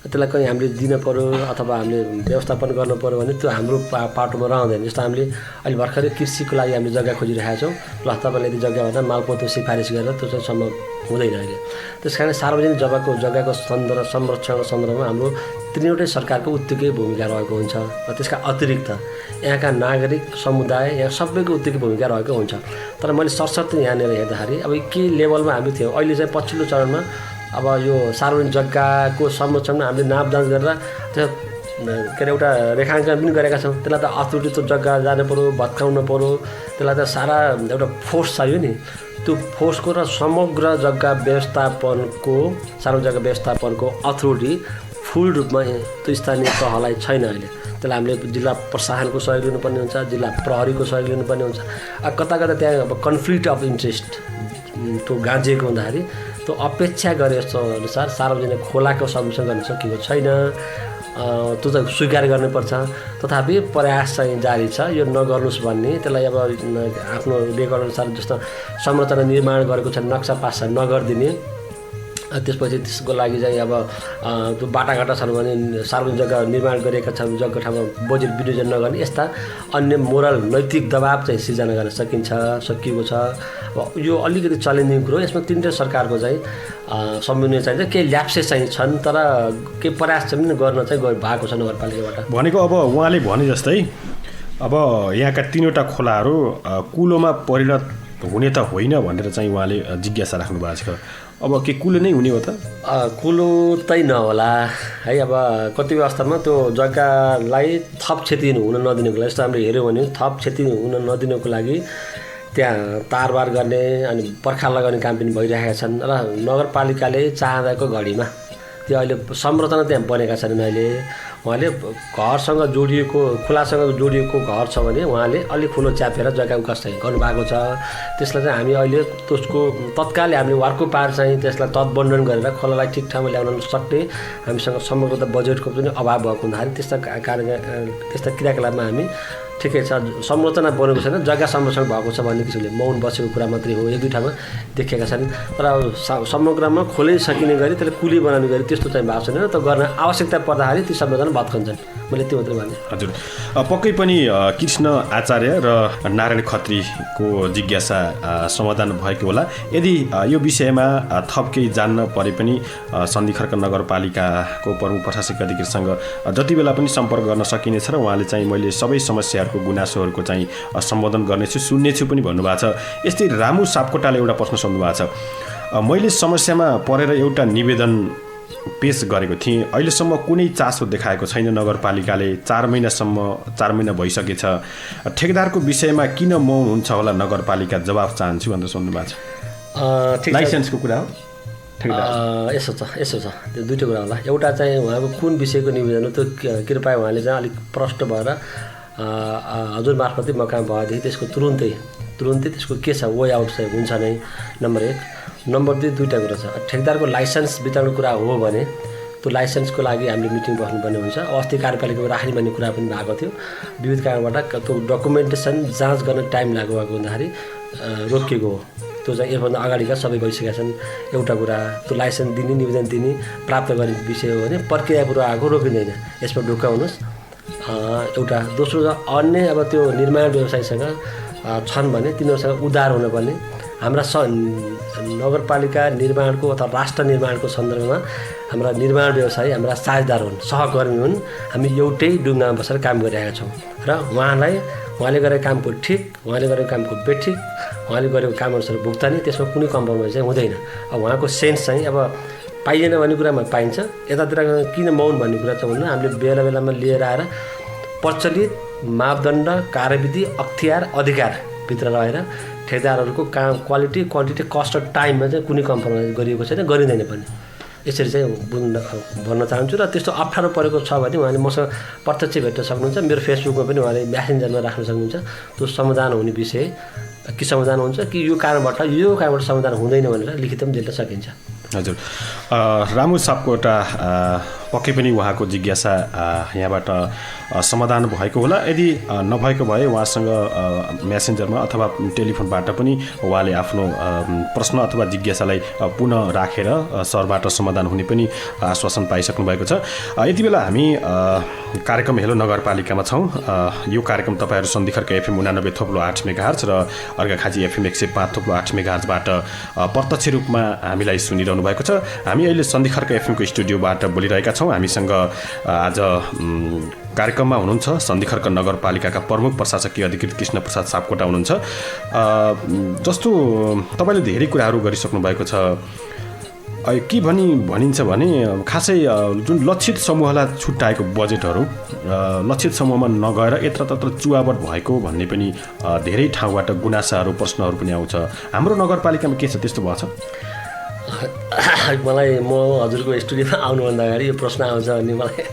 S2: त्यसलाई कहीँ हामीले दिन पऱ्यो अथवा हामीले व्यवस्थापन गर्नु पऱ्यो भने त्यो हाम्रो पाटोमा रहँदैन। जस्तो हामीले अहिले भर्खरै कृषिको लागि हामीले जग्गा खोजिरहेका छौँ, ल तपाईँले यदि जग्गा भन्दा मालपोतो सिफारिस गरेर त्यो चाहिँ सम्भव हुँदैन अहिले। त्यस कारण सार्वजनिक जग्गाको संरक्षण सन्दर्भमा हाम्रो तिनवटै सरकारको उत्तिकै भूमिका रहेको हुन्छ र त्यसका अतिरिक्त यहाँका नागरिक समुदाय यहाँ सबैको उत्तिकै भूमिका रहेको हुन्छ। तर मैले सरसर्ती यहाँनिर हेर्दाखेरि अब के लेभलमा हामी थियौँ, अहिले चाहिँ पछिल्लो चरणमा अब यो सार्वजनिक जग्गाको संरक्षणमा हामीले नापजाँच गरेर त्यो के अरे एउटा रेखाङ्कन पनि गरेका छौँ। त्यसलाई त अथोरिटी त्यो जग्गा जानु पऱ्यो, भत्काउनु पऱ्यो, त्यसलाई त सारा एउटा फोर्स चाहियो नि। त्यो फोर्सको र समग्र जग्गा व्यवस्थापनको सार्वजनिक जग्गा व्यवस्थापनको अथोरिटी फुल रूपमा त्यो स्थानीय तहलाई छैन अहिले। त्यसलाई हामीले जिल्ला प्रशासनको सहयोग लिनुपर्ने हुन्छ, जिल्ला प्रहरीको सहयोग लिनुपर्ने हुन्छ। कता कता त्यहाँ अब कन्फ्लिक्ट अफ इन्ट्रेस्ट त्यो गाँजिएको हुँदाखेरि त्यो अपेक्षा गरे जस्तो अनुसार सार्वजनिक खोलाको संरक्षण गर्न सकेको छैन। त्यो त स्वीकार गर्नुपर्छ। तथापि प्रयास चाहिँ जारी छ यो नगर्नुहोस् भन्ने। त्यसलाई अब आफ्नो रेकर्ड अनुसार जस्तो संरचना निर्माण गरेको छ नक्सा पासा नगरिदिने। त्यसपछि त्यसको लागि चाहिँ अब त्यो बाटाघाटा छन् भने सार्वजनिक जग्गा निर्माण गरिएका छन् जग्गा ठाउँमा बजेट विनियोजन नगर्ने यस्ता अन्य मोरल नैतिक दबाब चाहिँ सिर्जना गर्न सकिएको छ। अब यो अलिकति च्यालेन्जिङ कुरो। यसमा तिनटै सरकारको चाहिँ समन्वय चाहिन्छ। केही ल्याप्सेस चाहिँ छन् तर केही प्रयास चाहिँ गर्न चाहिँ भएको छ नगरपालिकाबाट।
S1: भनेको अब उहाँले भने जस्तै अब यहाँका 3वटा खोलाहरू कुलोमा परिणत हुने त होइन भनेर चाहिँ उहाँले जिज्ञासा राख्नु भएको छ। अब के कुलो नै हुने हो त?
S2: कुलो तै नहोला है। अब कतिपय अवस्थामा त्यो जग्गालाई थप क्षति हुन नदिनुको लागि जस्तो हामीले हेऱ्यौँ भने थप क्षति हुन नदिनुको लागि त्यहाँ तारबार गर्ने अनि पर्खा लगाउने काम पनि भइरहेका छन् र नगरपालिकाले चाहँदाको घडीमा त्यो अहिले संरचना त्यहाँ बनेका छैनन्। अहिले उहाँले घरसँग जोडिएको खुलासँग जोडिएको घर छ भने उहाँले अलिक ठुलो च्यापेर जग्गा उकास चाहिँ गर्नुभएको छ। त्यसलाई चाहिँ हामी अहिले त्यसको तत्कालै हामीले वार्को पार चाहिँ त्यसलाई तत्बन्धन गरेर खोलालाई ठिक ठाउँमा ल्याउन सक्ने हामीसँग समग्र बजेटको पनि अभाव भएको हुँदाखेरि त्यस्ता क्रियाकलापमा हामी ठिकै छ संरचना बनेको छैन जग्गा संरक्षण भएको छ भन्ने किसिमले मौन बसेको कुरा मात्रै हो। 1-2 ठाउँमा देखिएका छन् तर अब समग्रमा खोलै सकिने गरी त्यसले कुली बनाउने गरी त्यस्तो चाहिँ भएको छैन। त गर्न आवश्यकता पर्दाखेरि ती संरचना भत्कन्छन्। मैले त्यो मात्रै भने।
S1: हजुर पक्कै पनि कृष्ण आचार्य र नारायण खत्रीको जिज्ञासा समाधान भएको होला। यदि यो विषयमा थप केही जान्न परे पनि सन्धिखर्क नगरपालिकाको प्रमुख प्रशासकीय अधिकृतसँग जति बेला पनि सम्पर्क गर्न सकिनेछ र उहाँले चाहिँ मैले सबै समस्याहरूको गुनासोहरूको चाहिँ सम्बोधन गर्नेछु सुन्नेछु पनि भन्नुभएको छ। यस्तै रामु सापकोटाले एउटा प्रश्न सोध्नु भएको छ। मैले समस्यामा परेर एउटा निवेदन पेश गरेको थिएँ। अहिलेसम्म कुनै चासो देखाएको छैन नगरपालिकाले। 4 महिना भइसकेछ। ठेकेदारको विषयमा किन मौन हुन्छ होला नगरपालिका जवाफ चाहन्छु भनेर सोध्नु भएको छ। लाइसेन्सको कुरा हो
S2: यसो छ त्यो 2टा कुरा होला। एउटा चाहिँ उहाँको कुन विषयको निवेदन हो त्यो कृपया उहाँले चाहिँ अलिक प्रष्ट भएर हजुर मार्फतै मकाम भएदेखि त्यसको तुरुन्तै त्यसको के छ वे आउट चाहिँ हुन्छ नै नम्बर 1। नम्बर 2 2टा कुरा छ। ठेकेदारको लाइसेन्स वितरणको कुरा हो भने त्यो लाइसेन्सको लागि हामीले मिटिङ बस्नुपर्ने हुन्छ। अस्ति कार्यपालिकामा राख्ने भन्ने कुरा पनि भएको थियो। विविध कारणबाट त्यो डकुमेन्टेसन जाँच गर्न टाइम भएको हुँदाखेरि रोकिएको हो। त्यो चाहिँ यसभन्दा अगाडिका सबै भइसकेका छन्। एउटा कुरा त्यो लाइसेन्स दिने निवेदन दिने प्राप्त गर्ने विषय हो भने प्रक्रियापूर्व आएको रोकिँदैन। यसमा ढुक्क हुनुहोस्। एउटा दोस्रो अन्य अब त्यो निर्माण व्यवसायीसँग छन् भने तिनीहरूसँग उधार हुनुपर्ने। हाम्रा नगरपालिका निर्माणको अथवा राष्ट्र निर्माणको सन्दर्भमा हाम्रा निर्माण व्यवसायी हाम्रा साझेदार हुन् सहकर्मी हुन्। हामी एउटै डुङ्गामा बसेर काम गरिरहेका छौँ र उहाँले गरेको कामको ठिक उहाँले गरेको कामको बेठिक उहाँले गरेको कामअनुसार भुक्तानी त्यसमा कुनै कम्प्रोमाइज चाहिँ हुँदैन। अब उहाँको सेन्स चाहिँ अब पाइएन भन्ने कुरामा पाइन्छ। यतातिर किन मौन भन्ने कुरा चाहिँ हुन्न। हामीले बेलामा लिएर आएर प्रचलित मापदण्ड कार्यविधि अख्तियार अधिकारभित्र रहेर ठेकेदारहरूको काम क्वालिटी क्वान्टिटी कस्ट र टाइममा चाहिँ कुनै कम्प्रोमाइज गरिएको छैन गरिँदैन पनि। यसरी चाहिँ भन्न चाहन्छु। र त्यस्तो अप्ठ्यारो परेको छ भने उहाँले मसँग प्रत्यक्ष भेट्न सक्नुहुन्छ। मेरो फेसबुकमा पनि उहाँले म्यासेन्जरमा राख्न सक्नुहुन्छ। त्यो समाधान हुने विषय कि समाधान हुन्छ कि यो कारणबाट समाधान हुँदैन भनेर लिखित पनि दिन सकिन्छ।
S1: हजुर रामु सापकोटा पक्कै पनि उहाँको जिज्ञासा यहाँबाट समाधान भएको होला। यदि नभएको भए उहाँसँग म्यासेन्जरमा अथवा टेलिफोनबाट पनि उहाँले आफ्नो प्रश्न अथवा जिज्ञासालाई पुनः राखेर सरबाट समाधान हुने पनि आश्वासन पाइसक्नु भएको छ। यति बेला हामी कार्यक्रम हेलो नगरपालिकामा छौँ। यो कार्यक्रम तपाईँहरू सन्धिखर्क FM 89.8 मेगाहर्ज र अर्घाखाँची FM 105.8 मेगाहर्जबाट प्रत्यक्ष रूपमा हामीलाई सुनिरहनु भएको छ। हामी अहिले सन्धिखर्क FMको स्टुडियोबाट बोलिरहेका छौँ। हामीसँग आज कार्यक्रममा हुनुहुन्छ सन्धिखर्क नगरपालिकाका प्रमुख प्रशासकीय अधिकृत कृष्ण प्रसाद सापकोटा हुनुहुन्छ। जस्तो तपाईँले धेरै कुराहरू गरिसक्नु भएको छ। के भनिन्छ भने खासै जुन लक्षित समूहलाई छुट्याएको बजेटहरू लक्षित समूहमा नगएर यत्रतत्र चुवावट भएको भन्ने पनि धेरै ठाउँबाट गुनासाहरू प्रश्नहरू पनि आउँछ। हाम्रो नगरपालिकामा के छ त्यस्तो भएको छ?
S2: मलाई म हजुरको स्टुडियोमा आउनुभन्दा अगाडि यो प्रश्न आउँछ भन्ने मलाई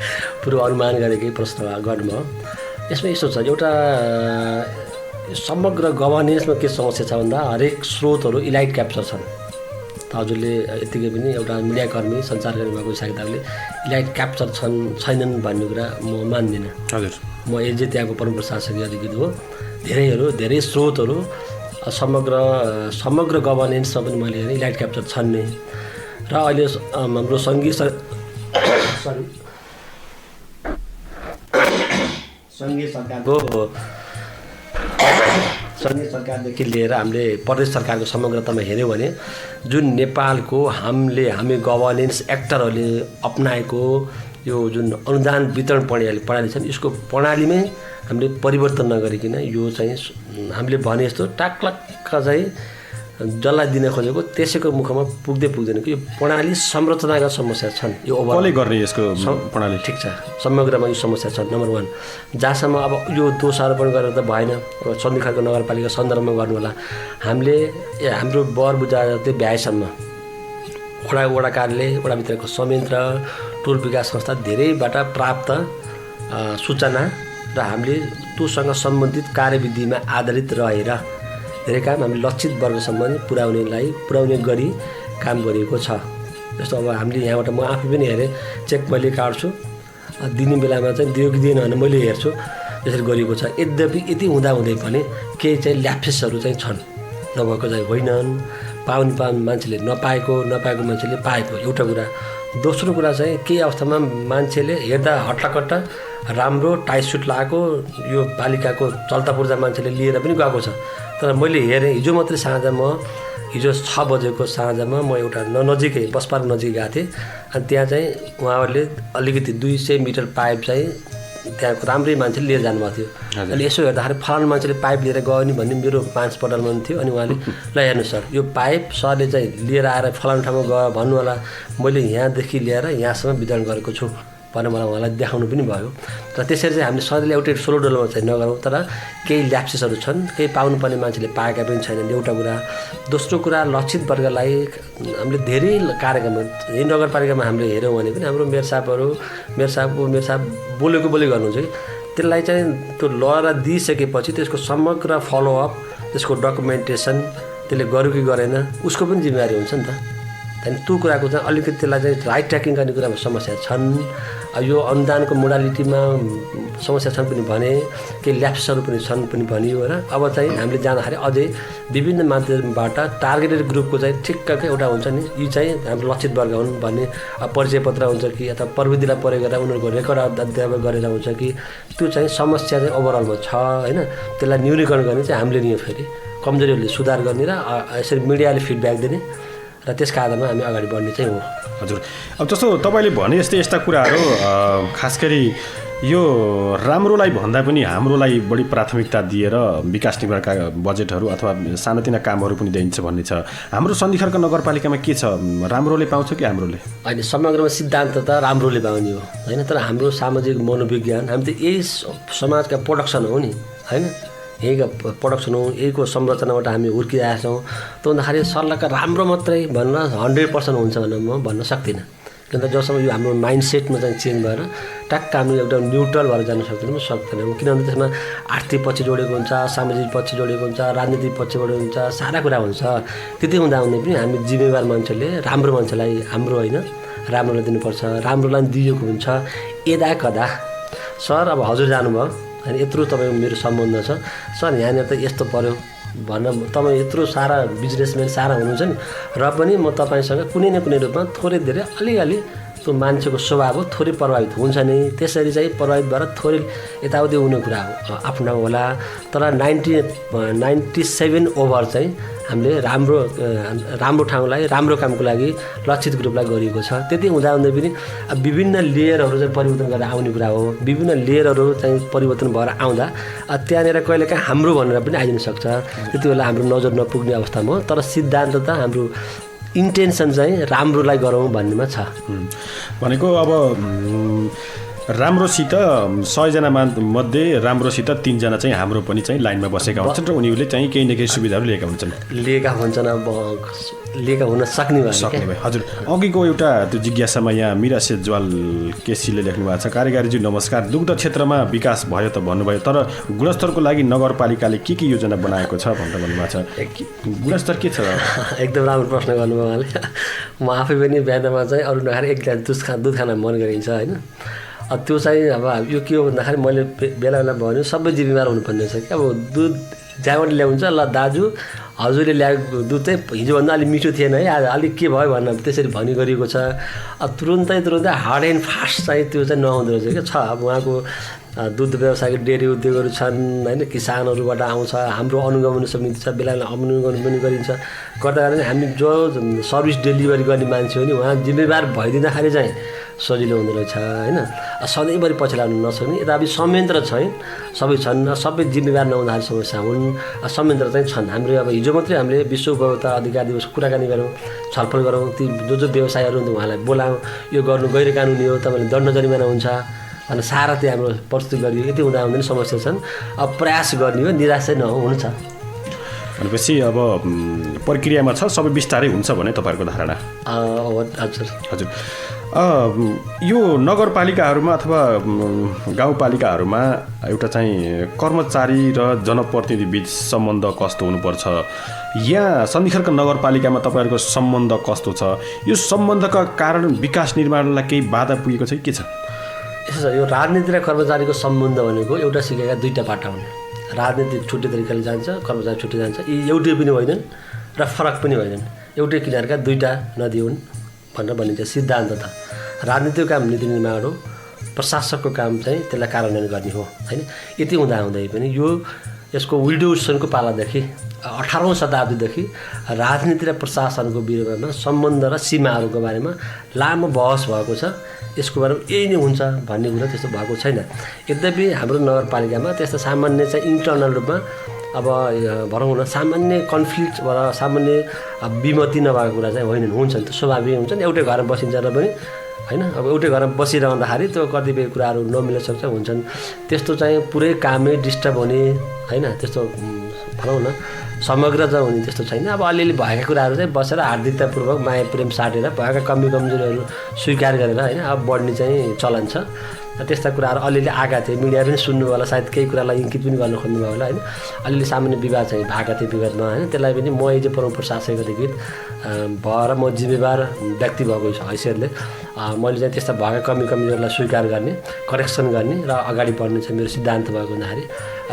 S2: पुरो अनुमान गरेकै प्रश्न गर्नुभयो। यसमा यस्तो छ एउटा समग्र गभर्नेन्समा के समस्या छ भन्दा हरेक स्रोतहरू इलाइट क्याप्चर छन्। हजुरले यतिकै पनि एउटा मिडियाकर्मी सञ्चारकर्मी भएको हिसाबले इलाइट क्याप्चर छैनन् भन्ने कुरा म मान्दिनँ।
S1: हजुर
S2: म एजे त्यहाँको प्रमुख प्रशासकीय अधिकारी हो। धेरै स्रोतहरू समग्र गभर्नेन्समा पनि मैले हेरेँ इलाइट क्याप्चर छन् नै। र अहिले हाम्रो सङ्घीय सरकारदेखि लिएर हामीले प्रदेश सरकारको समग्रतामा हेऱ्यौँ भने जुन नेपालको हामी गभर्नेन्स एक्टरहरूले अपनाएको यो जुन अनुदान वितरण प्रणाली छन् यसको प्रणालीमै हामीले परिवर्तन नगरिकन यो चाहिँ हामीले भने जस्तो टाक्लक्क चाहिँ जसलाई दिन खोजेको त्यसैको मुखमा पुग्दैन कि यो प्रणाली संरचनागत समस्या छन्। यो
S1: कसले गर्ने यसको प्रणाली
S2: ठिक छ, समग्रमा यो समस्या छ। नम्बर 1 जहाँसम्म अब यो दोषारोपण गरेर त भएन। अब सन्धिखर्क नगरपालिका सन्दर्भमा गर्नु होला। हामीले हाम्रो बर बुझा जस्तै भ्याएसम्म वडा कार्यालय, वडाभित्रको संयन्त्र, टोल विकास संस्था धेरैबाट प्राप्त सूचना र हामीले त्योसँग सम्बन्धित कार्यविधिमा आधारित रहेर धेरै काम हामीले लक्षित वर्गसम्म पुर्याउने गरी काम गरिएको छ। जस्तो अब हामीले यहाँबाट म आफै पनि हेरेँ, चेक मैले काट्छु, दिने बेलामा चाहिँ दियो कि दिएन भने मैले हेर्छु, यसरी गरिएको छ। यद्यपि यति हुँदाहुँदै पनि केही चाहिँ ल्याप्सेसहरू चाहिँ छन्, नभएको चाहिँ होइनन्। पाउने मान्छेले नपाएको मान्छेले पाएको एउटा कुरा। दोस्रो कुरा चाहिँ केही अवस्थामा मान्छेले हेर्दा हट्टाकट्ट राम्रो टाइट सुट लगाएको यो पालिकाको चल्ता पूर्जा मान्छेले लिएर पनि गएको छ। तर मैले हेरेँ हिजो 6 बजेको साँझमा म एउटा नजिकै बस पार्क नजिक गएको थिएँ। अनि त्यहाँ चाहिँ उहाँहरूले अलिकति 200 मिटर पाइप चाहिँ त्यहाँको राम्रै मान्छेले लिएर जानुभएको थियो। अनि यसो हेर्दाखेरि फलानु मान्छेले पाइप लिएर गयो नि भन्ने मेरो 5 पटलमा थियो। अनि उहाँले ल हेर्नु सर, यो पाइप सरले चाहिँ लिएर आएर फलानु ठाउँमा गयो भन्नु होला, मैले यहाँदेखि लिएर यहाँसम्म वितरण गरेको छु भनेर मलाई उहाँलाई देखाउनु पनि भयो। र त्यसरी चाहिँ हामीले सधैँ एउटै सोलो डोलोमा चाहिँ नगरौँ, तर केही ल्याप्सेसहरू छन्, केही पाउनुपर्ने मान्छेले पाएका पनि छैनन्, एउटा कुरा। दोस्रो कुरा, लक्षित वर्गलाई हामीले धेरै कार्यक्रमहरू यही नगरपालिकामा हामीले हेऱ्यौँ भने पनि हाम्रो मेयर साहब बोलेको गर्नुहुन्छ कि त्यसलाई चाहिँ त्यो लहरा दिइसकेपछि त्यसको समग्र फलोअप, त्यसको डकुमेन्टेसन त्यसले गर्यो कि गरेन उसको पनि जिम्मेवारी हुन्छ नि त। त्यहाँदेखि त्यो कुराको चाहिँ अलिकति त्यसलाई चाहिँ राइट ट्र्याकिङ गर्ने कुरामा समस्या छन्। यो अनुदानको मोडालिटीमा समस्या छन् पनि भने, केही ल्याप्सहरू पनि छन् पनि भनियो होइन। अब चाहिँ हामीले जाँदाखेरि अझै विभिन्न माध्यमबाट टार्गेटेड ग्रुपको चाहिँ ठिक्ककै एउटा हुन्छ नि, यी चाहिँ हाम्रो लक्षित वर्ग हुन् भन्ने परिचय पत्र हुन्छ कि अथवा प्रविधिलाई प्रयोग गरेर उनीहरूको रेकर्ड अध्यापन गरेर हुन्छ कि त्यो चाहिँ समस्या चाहिँ ओभरअलमा छ होइन। त्यसलाई न्यूनीकरण गर्ने चाहिँ हामीले नि फेरि कमजोरीहरूले सुधार गर्ने र यसरी मिडियाले फिडब्याक दिने र त्यसका आधारमा हामी अगाडि बढ्ने चाहिँ हो।
S1: हजुर, अब जस्तो तपाईँले भने यस्ता कुराहरू खास गरी यो राम्रोलाई भन्दा पनि हाम्रोलाई बढी प्राथमिकता दिएर विकास निर्माणका बजेटहरू अथवा सानोतिना कामहरू पनि दिइन्छ भन्ने छ। हाम्रो सन्धिखर्क नगरपालिकामा के छ, राम्रोले पाउँछ कि हाम्रोले?
S2: होइन, समग्रमा सिद्धान्त त राम्रोले पाउने हो होइन, तर हाम्रो सामाजिक मनोविज्ञान हामी त यही समाजका प्रोडक्सन हो नि होइन, यहीको प्रोडक्सन हो, यहीको संरचनाबाट हामी हुर्किरहेका छौँ। त्यो भन्दाखेरि सल्लाहका राम्रो मात्रै भन्न 100% हुन्छ भनेर म भन्न सक्दिनँ। किनभने जबसम्म यो हाम्रो माइन्डसेटमा चाहिँ चेन्ज भएर टक्क हामी एउटा न्युट्रल भएर जान सक्दैनौँ। किनभने त्यसमा आर्थिक पक्ष जोडेको हुन्छ, सामाजिक पक्ष जोडेको हुन्छ, राजनीतिक पक्ष जोडेको हुन्छ, सारा कुरा हुन्छ। त्यति हुँदाहुँदै पनि हामी जिम्मेवार मान्छेले राम्रो मान्छेलाई हाम्रो होइन राम्रोलाई दिनुपर्छ, राम्रोलाई दिएको हुन्छ। यदा कदा सर अब हजुर जानुभयो अनि यत्रो तपाईँको मेरो सम्बन्ध छ सर, यहाँनिर त यस्तो पऱ्यो भन्न तपाईँ यत्रो सारा बिजनेसम्यान सारा हुनुहुन्छ नि, र पनि म तपाईँसँग कुनै न कुनै रूपमा थोरै धेरै अलिअलि त्यो मान्छेको स्वभाव हो, थोरै प्रभावित हुन्छ नि। त्यसरी चाहिँ प्रभावित भएर थोरै यताउति हुने कुरा हो आफ्नो होला। तर 97 ओभर चाहिँ हामीले राम्रो ठाउँलाई राम्रो कामको लागि लक्षित ग्रुपलाई गरिएको छ। त्यति हुँदाहुँदै पनि विभिन्न लेयरहरू चाहिँ परिवर्तन गरेर आउने कुरा हो। विभिन्न लेयरहरू चाहिँ परिवर्तन भएर आउँदा त्यहाँनिर कहिलेकाहीँ हाम्रो भनेर पनि आइदिन सक्छ। त्यति बेला हाम्रो नजर नपुग्ने अवस्थामा हो। तर सिद्धान्त त हाम्रो इन्टेन्सन चाहिँ राम्रोलाई गरौँ भन्नेमा छ।
S1: भनेको अब राम्रोसित 100 जना मध्ये राम्रोसित 3 जना चाहिँ हाम्रो पनि चाहिँ लाइनमा बसेका हुन्छन् र उनीहरूले चाहिँ केही न केही सुविधाहरू लिएका हुन्छन्
S2: अब लिएका हुन सक्ने
S1: भए। हजुर, अघिको एउटा त्यो जिज्ञासामा यहाँ मिरा सेज्वाल केसीले लेख्नु भएको छ, कार्यकारीज्यू नमस्कार, दुग्ध क्षेत्रमा विकास भयो त भन्नुभयो, तर गुणस्तरको लागि नगरपालिकाले के योजना बनाएको छ भनेर भन्नुभएको छ। गुणस्तर के छ?
S2: एकदम राम्रो प्रश्न गर्नुभयो उहाँले। म आफै पनि बिहानमा चाहिँ अरू नखाएर एक गिलास दुध खान मन गरिन्छ होइन। त्यो चाहिँ अब यो के हो भन्दाखेरि मैले बेला बेला भन्यो सबै जिम्मेवार हुनुपर्ने छ कि अब दुध जहाँबाट ल्याउँछ ल दाजु हजुरले ल्याएको दुध चाहिँ हिजोभन्दा अलिक मिठो थिएन है, आज अलिक के भयो भनेर त्यसरी भनी गरिएको छ। तुरुन्तै हार्ड एन्ड फास्ट चाहिँ त्यो चाहिँ नहुँदो रहेछ क्या छ। अब उहाँको दुध व्यवसायको डेरी उद्योगहरू छन् होइन, किसानहरूबाट आउँछ, हाम्रो अनुगमन समिति छ, बेला बेला अनुगमन पनि गरिन्छ। गर्दा हामी जो सर्भिस डेलिभरी गर्ने मान्छे हो नि उहाँ जिम्मेवार भइदिँदाखेरि चाहिँ सजिलो हुँदो रहेछ होइन। सधैँभरि पछि लाग्नु नसक्ने यता अब संयन्त्र छैन, सबै छन्, सबै जिम्मेवार नहुँदाखेरि समस्या हुन्। संयन्त्र चाहिँ छन्। हाम्रो अब हिजो मात्रै हामीले विश्व उपभोक्ता अधिकार दिवस कुराकानी गरौँ, छलफल गरौँ, ती जो व्यवसायहरू हुन्छ उहाँलाई बोलाऊँ, यो गर्नु गैर कानुनी हो, तपाईँले दण्ड जरिमाना हुन्छ अनि सारा त्यो हाम्रो प्रस्तुत गरियो। यति हुँदा हुँदैन समस्या छन्। अब प्रयास गर्ने हो, निराश चाहिँ नहुन्छ।
S1: भनेपछि अब प्रक्रियामा छ, सबै बिस्तारै हुन्छ भने तपाईँहरूको धारणा?
S2: हजुर
S1: हजुर। यो नगरपालिकाहरूमा अथवा गाउँपालिकाहरूमा एउटा चाहिँ कर्मचारी र जनप्रतिनिधि बिच सम्बन्ध कस्तो हुनुपर्छ? यहाँ सन्धिखर्क नगरपालिकामा तपाईँहरूको सम्बन्ध कस्तो छ? यो सम्बन्धका कारण विकास निर्माणलाई केही बाधा पुगेको छ कि के छ?
S2: यसो छ, यो राजनीति र कर्मचारीको सम्बन्ध भनेको एउटा सिकेका दुईवटा पाटा हुन्। राजनीति छुट्टै तरिकाले जान्छ, कर्मचारी छुट्टै जान्छ। यी एउटै पनि होइनन् र फरक पनि होइनन्, एउटै किनारका दुईवटा नदी हुन् भनेर भनिन्छ सिद्धान्त त। राजनीतिको काम नीति निर्माण हो, प्रशासकको काम चाहिँ त्यसलाई कार्यान्वयन गर्ने हो होइन। यति हुँदै पनि यसको विडोसनको पालादेखि 18औं शताब्दीदेखि राजनीति र प्रशासनको विरुद्धमा सम्बन्ध र सीमाहरूको बारेमा लामो बहस भएको छ। यसको बारेमा यही नै हुन्छ भन्ने कुरा त्यस्तो भएको छैन। यद्यपि हाम्रो नगरपालिकामा त्यस्तो सामान्य चाहिँ इन्टर्नल रूपमा अब भनौँ न सामान्य कन्फ्लिक्ट वा सामान्य विमति नभएको कुरा चाहिँ होइन, हुन्छ नि, त्यो स्वाभाविक हुन्छ नि। एउटै घरमा बसिन्छ र पनि होइन, अब एउटै घरमा बसिरहँदाखेरि त्यो कतिपय कुराहरू नमिल्न सक्छ, हुन्छन्। त्यस्तो चाहिँ पुरै कामै डिस्टर्ब हुने होइन, त्यस्तो भनौँ न समग्र चाहिँ हुने त्यस्तो छैन। अब अलिअलि भएका कुराहरू चाहिँ बसेर हार्दिकतापूर्वक माया प्रेम साटेर भएका कमजोरीहरू स्वीकार गरेर होइन अब बढ्ने चाहिँ चलन छ। त्यस्ता कुराहरू अलिअलि आएका थिए, मिडिया पनि सुन्नु होला, सायद केही कुरालाई इङ्कित पनि गर्न खोज्नुभयो होला होइन। अलिअलि सामान्य विवाद चाहिँ भएका थिए विगतमा होइन। त्यसलाई पनि म एज ए प्रमुख प्रशासक अधिकृत भएर म जिम्मेवार व्यक्ति भएको हैसियतले मैले चाहिँ त्यस्ता भएका कमजोरीलाई स्वीकार गर्ने, करेक्सन गर्ने र अगाडि बढ्ने चाहिँ मेरो सिद्धान्त भएको हुँदाखेरि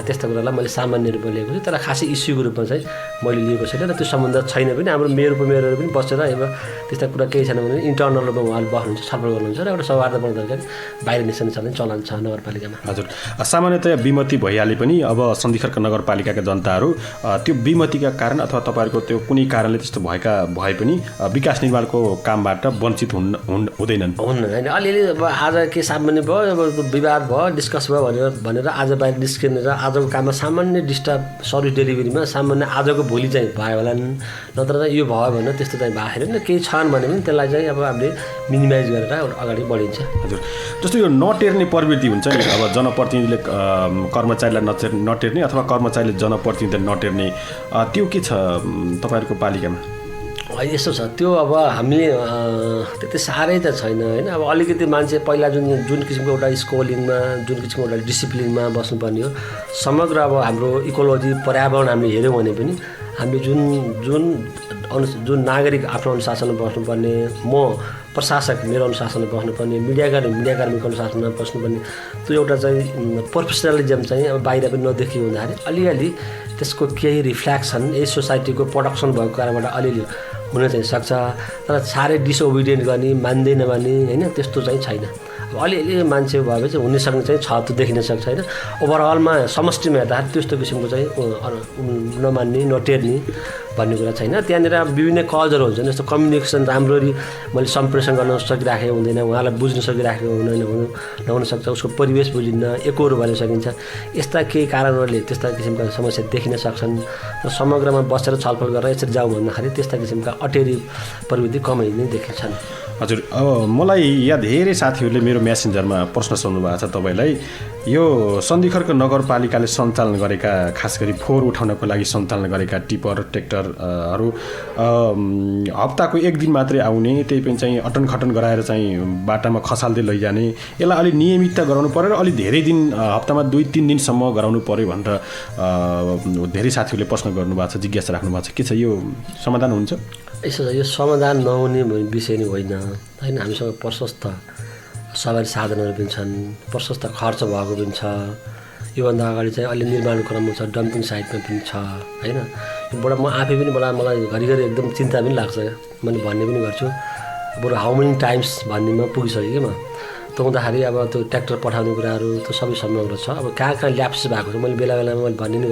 S2: त्यस्ता कुरालाई मैले सामान्य रूपमा लिएको छु। तर खासै इस्युको रूपमा चाहिँ मैले लिएको छैन र त्यो सम्बन्ध छैन पनि। हाम्रो मेयरहरू पनि बसेर अब त्यस्ता कुरा केही छैन भने इन्टर्नल रूपमा उहाँले बस्नुहुन्छ, छलफल गर्नुहुन्छ र एउटा सौहार्दपूर्ण तरिकाले बाहिर निस्कने चलन छ नगरपालिकामा।
S1: हजुर, सामान्यतया विमति भइहाले पनि अब सन्धिखर्क नगरपालिकाका जनताहरू त्यो विमतिका कारण अथवा तपाईँहरूको त्यो कुनै कारणले त्यस्तो भए पनि विकास निर्माणको कामबाट वञ्चित हुँदैनन्
S2: होइन। अलिअलि अब आज के सामान्य भयो, अब विवाद भयो, डिस्कस भयो भनेर आज बाहिर निस्किने र आजको काममा सामान्य डिस्टर्ब सर्भिस डेलिभरीमा सामान्य आजको भोलि चाहिँ भयो होला, नत्र चाहिँ यो भयो भने त्यस्तो चाहिँ भएको छैन। केही छन् भने पनि त्यसलाई चाहिँ अब हामीले मिनिमाइज गरेर अगाडि बढिन्छ।
S1: हजुर, जस्तो यो नटेर्ने प्रवृत्ति हुन्छ नि, अब जनप्रतिनिधिले कर्मचारीलाई नटेर्ने अथवा कर्मचारीले जनप्रतिनिधिलाई नटेर्ने, त्यो के छ तपाईँहरूको पालिकामा?
S2: यस्तो छ, त्यो अब हामीले त्यति साह्रै त छैन होइन। अब अलिकति मान्छे पहिला जुन किसिमको एउटा स्कोलिङमा, जुन किसिमको एउटा डिसिप्लिनमा बस्नुपर्ने हो, समग्र अब हाम्रो इकोलोजी पर्यावरण हामीले हेऱ्यौँ भने पनि हामीले जुन नागरिक आफ्नो अनुशासनमा बस्नुपर्ने, म प्रशासक मेरो अनुशासनमा बस्नुपर्ने, मिडियाकर्मीको अनुशासनमा बस्नुपर्ने, त्यो एउटा चाहिँ प्रोफेसनलिजम चाहिँ अब बाहिर पनि नदेखियो हुँदाखेरि अलिअलि त्यसको केही रिफ्लेक्सन यही सोसाइटीको प्रोडक्सन भएको कारणबाट अलिअलि हुन चाहिँ सक्छ। तर साह्रै डिसओबिडियन्ट गर्ने, मान्दै नमान्ने होइन त्यस्तो चाहिँ छैन। अब अलिअलि मान्छे भए चाहिँ हुनेसक्ने चाहिँ छ, त्यो देखिन सक्छ होइन। ओभरअलमा समष्टिमा हेर्दाखेरि त्यस्तो किसिमको चाहिँ नमान्ने, नटेर्ने भन्ने कुरा छैन। त्यहाँनिर विभिन्न कजहरू हुन्छन्, जस्तो कम्युनिकेसन राम्ररी मैले सम्प्रेषण गर्न सकिराखेको हुँदैन, उहाँलाई बुझ्न सकिराखेको नहुनसक्छ, उसको परिवेश बुझिन्न, एकहोरो भएर सकिन्छ। यस्ता केही कारणहरूले त्यस्ता किसिमका समस्या देखिन सक्छन् र समग्रमा बसेर छलफल गरेर यसरी जाउँ भन्दाखेरि त्यस्ता किसिमका अटेरी प्रविधि कमै नै देखिन्छन्।
S1: हजुर, अब मलाई यहाँ धेरै साथीहरूले मेरो मेसेन्जरमा प्रश्न सोध्नु भएको छ तपाईँलाई। यो सन्धिखर्क नगरपालिकाले सञ्चालन गरेका, खास गरी फोहोर उठाउनको लागि सञ्चालन गरेका टिपर ट्र्याक्टरहरू हप्ताको एक दिन मात्रै आउने, त्यही पनि चाहिँ अटन खटन गराएर चाहिँ बाटामा खसाल्दै लैजाने, यसलाई अलिक नियमितता गराउनु पऱ्यो र अलिक धेरै दिन, हप्तामा 2-3 दिनसम्म गराउनु पऱ्यो भनेर धेरै साथीहरूले प्रश्न गर्नुभएको छ, जिज्ञासा राख्नु भएको छ। के छ, यो समाधान हुन्छ?
S2: यसो यो समाधान नहुने विषय नै होइन होइन। हामीसँग प्रशस्त सवारी साधनहरू पनि छन्, प्रशस्त खर्च भएको पनि छ। योभन्दा अगाडि चाहिँ अहिले निर्माण क्रममा छ, डम्पिङ साइटमा पनि छ होइन। योबाट म आफै पनि मलाई घरिघरि एकदम चिन्ता पनि लाग्छ, मैले भन्ने पनि गर्छु। बरु हाउ मेनी टाइम्स भन्नेमा पुगिसकेँ कि म। त्यो हुँदाखेरि अब त्यो ट्र्याक्टर पठाउने कुराहरू त्यो सबै समग्र छ। अब कहाँ कहाँ ल्याप्स भएको छ मैले बेला बेलामा मैले भन्ने नै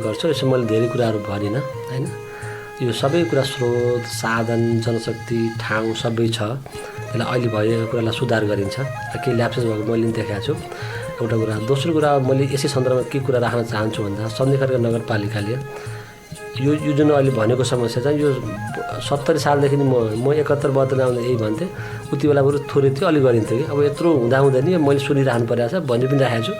S2: गर्छु। यसो मैले धेरै कुराहरू भनिनँ होइन। यो सबै कुरा स्रोत, साधन, जनशक्ति, ठाउँ सबै छ। त्यसलाई अहिले भएको कुरालाई सुधार गरिन्छ। केही ल्याप्सेस भएको मैले पनि देखाएको छु, एउटा कुरा। दोस्रो कुरा मैले यसै सन्दर्भमा के कुरा राख्न चाहन्छु भन्दा सन्धिखर्क नगरपालिकाले यो जुन अहिले भनेको समस्या छ, यो 70 सालदेखि म 71-72 आउँदा यही भन्थेँ। उति बेला बरु थोरै थियो, अलिक गरिन्थ्यो कि। अब यत्रो हुँदा नि मैले सुनिराख्नु परिरहेको छ, भनि पनि राखेको छु।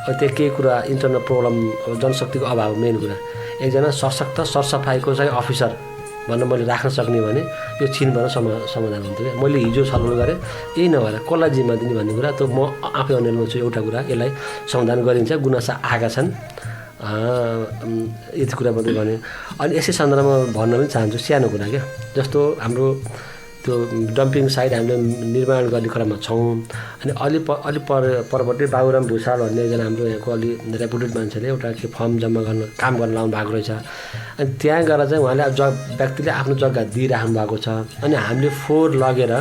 S2: अब त्यो केही कुरा इन्टरनल प्रब्लम, जनशक्तिको अभाव मेन कुरा। एकजना सशक्त सरसफाइको चाहिँ अफिसर भन्न मैले राख्न सक्ने भने यो छिनभर समाधान हुन्थ्यो क्या। मैले हिजो छलफल गरेँ, यही नभएर कसलाई जिम्मा दिने भन्ने कुरा त म आफै अन्यलमा छु। एउटा कुरा यसलाई समाधान गरिन्छ, गुनासा आएका छन्, यति कुरा मात्रै भने। अनि यसै सन्दर्भमा भन्न पनि चाहन्छु सानो कुरा क्या। जस्तो हाम्रो त्यो डम्पिङ साइट हामीले निर्माण गर्ने क्रममा छौँ। अनि अलि परपट्टि बाबुराम भुषाल भन्ने एकजना हाम्रो यहाँको अलि रेपुटेड मान्छेले एउटा के फर्म जम्मा गर्न काम गर्न लाउनु भएको रहेछ। अनि त्यहाँ गएर चाहिँ उहाँले व्यक्तिले आफ्नो जग्गा दिइराख्नु भएको छ। अनि हामीले फोहोर लगेर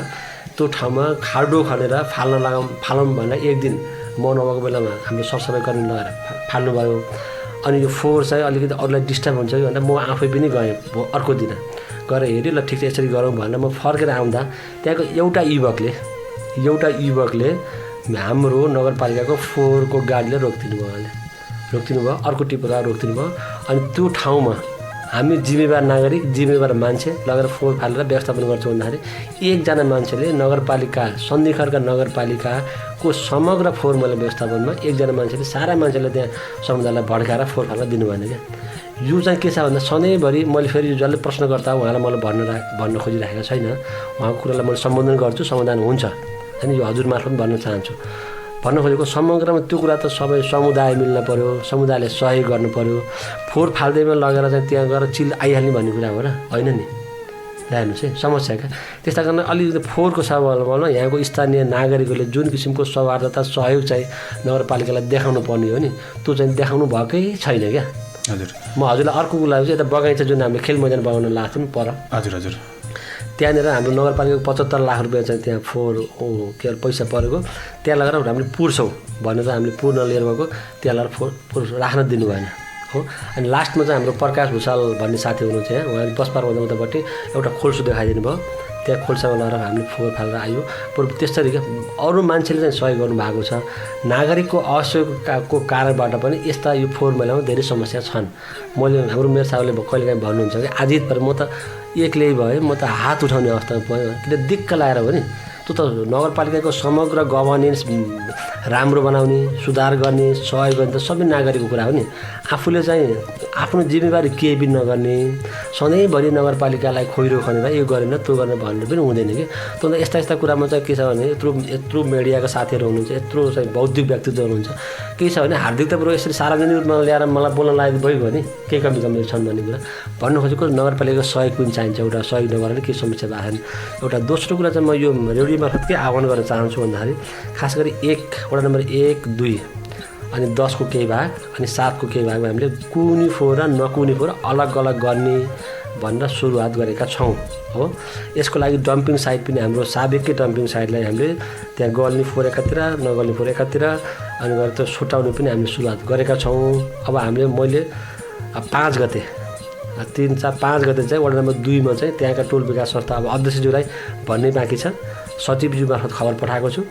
S2: त्यो ठाउँमा खाडो खनेर फालौँ भनेर एक दिन म नभएको बेलामा हाम्रो सरसफाइ गर्ने लगाएर फाल्नुभयो। अनि यो फोहोर चाहिँ अलिकति अरूलाई डिस्टर्ब हुन्छ कि भनेर म आफै पनि गएँ अर्को दिन गएर हेरेँ, ल ठिक छ यसरी गरौँ भनेर म फर्केर आउँदा त्यहाँको एउटा युवकले हाम्रो नगरपालिकाको फोहोरको गाडीले रोकिदिनु भयो। अर्को टिपरलाई रोकिदिनु भयो। अनि त्यो ठाउँमा हामी जिम्मेवार नागरिक, जिम्मेवार मान्छे लगेर फोहोर फालेर व्यवस्थापन गर्छौँ भन्दाखेरि एकजना मान्छेले सन्धिखर्क नगरपालिकाको समग्र फोहोर मैला व्यवस्थापनमा एकजना मान्छेले सारा मान्छेले त्यहाँ समुदायलाई भड्काएर फोहोर फालेर दिनु भएन क्या। यो चाहिँ के छ भन्दा सधैँभरि मैले फेरि जसले प्रश्नकर्ता उहाँलाई मैले भन्न खोजिराखेको छैन, उहाँको कुरालाई मैले सम्बोधन गर्छु, समाधान हुन्छ। अनि यो हजुर मार्फत पनि भन्न चाहन्छु। भन्न खोजेको समग्रमा त्यो कुरा त सबै समुदाय मिल्न पऱ्यो, समुदायले सहयोग गर्नु पऱ्यो। फोहोर फाल्दैमा लगेर चाहिँ त्यहाँ गएर चिल आइहाल्ने भन्ने कुरा हो र होइन नि। हेर्नुहोस् है समस्या क्या। त्यस्ता कारण अलिकति फोहोरको सवालमा यहाँको स्थानीय नागरिकहरूले जुन किसिमको सौहार्दता सहयोग चाहिँ नगरपालिकालाई देखाउनु पर्ने हो नि, त्यो चाहिँ देखाउनु भएकै छैन क्या।
S1: हजुर,
S2: म हजुरलाई अर्को कुरा चाहिँ यता बगैँचा जुन हामीले खेल मैदान बनाउन लाग्थ्यौँ नि पर,
S1: हजुर,
S2: त्यहाँनिर हाम्रो नगरपालिकाको 75 लाख रुपियाँ चाहिँ त्यहाँ फोहोर के अरे पैसा परेको, त्यहाँ लगेर हामीले पुर्छौँ भनेर हामीले पूर्ण लिएर गएको, त्यहाँ लगेर फोहोर राख्न दिनु भएन हो। अनि लास्टमा चाहिँ हाम्रो प्रकाश भुषाल भन्ने साथी हुनुहुन्छ यहाँ, उहाँले 10 पार उतापट्टि एउटा खोल्सो देखाइदिनु भयो। त्यहाँ खोल्सामा लगेर हामीले फोहोर फालेर आयो। बरु त्यस्तरी क्या अरू मान्छेले चाहिँ सहयोग गर्नुभएको छ। नागरिकको असहयोगको कारणबाट पनि यस्ता यो फोहोर मैलामा धेरै समस्या छन्। हाम्रो मेयर साहबले कहिलेकाहीँ भन्नुहुन्छ कि आजित पर म त एक्लै भएँ, म त हात उठाउने अवस्थामा पऱ्यो, किन दिक्क लागेर हो नि। त्यो त नगरपालिकाको समग्र गभर्नेन्स राम्रो बनाउने, सुधार गर्ने, सहयोग गर्ने त सबै नागरिकको कुरा हो नि। आफूले चाहिँ आफ्नो जिम्मेवारी केही पनि नगर्ने, सधैँभरि नगरपालिकालाई खोइरो खनेर यो गरेन त्यो गरेन भन्ने पनि हुँदैन कि। त्यो यस्ता कुरामा चाहिँ के छ भने यत्रो मिडियाका साथीहरू हुनुहुन्छ, यत्रो चाहिँ बौद्धिक व्यक्तित्व हुनुहुन्छ, के छ भने हार्दिक त बरु यसरी सार्वजनिक रूपमा ल्याएर मलाई बोल्न लागेको भइगयो भने केही कमीहरू छन् भन्ने कुरा भन्नु खोजेको। नगरपालिकाको सहयोग पनि चाहिन्छ, एउटा सहयोग नगरेर के समस्या भएको छैन। एउटा दोस्रो कुरा चाहिँ म यो रेडियो मार्फत के आह्वान गर्न चाहन्छु भन्दाखेरि खास गरी वडा नम्बर 1, 2 अनि 10 को केही भाग अनि 7 को केही भागमा हामीले कुनी फोहोर र नकुनी फोहोर अलग अलग गर्ने भनेर सुरुवात गरेका छौँ हो। यसको लागि डम्पिङ साइट पनि हाम्रो साबिकै डम्पिङ साइटलाई हामीले त्यहाँ गल्ने फोहोर एकातिर नगल्ने फोहोर एकातिर अनि गरेर त्यो छुट्याउने पनि हामीले सुरुवात गरेका छौँ। अब मैले 5 गते 3, 4, 5 गते चाहिँ वडा नम्बर 2 मा चाहिँ त्यहाँका टोल विकास संस्था अब अध्यक्षज्यूलाई भन्ने बाँकी छ। सचिवज्यू मार्फत खबर पठाएको छु।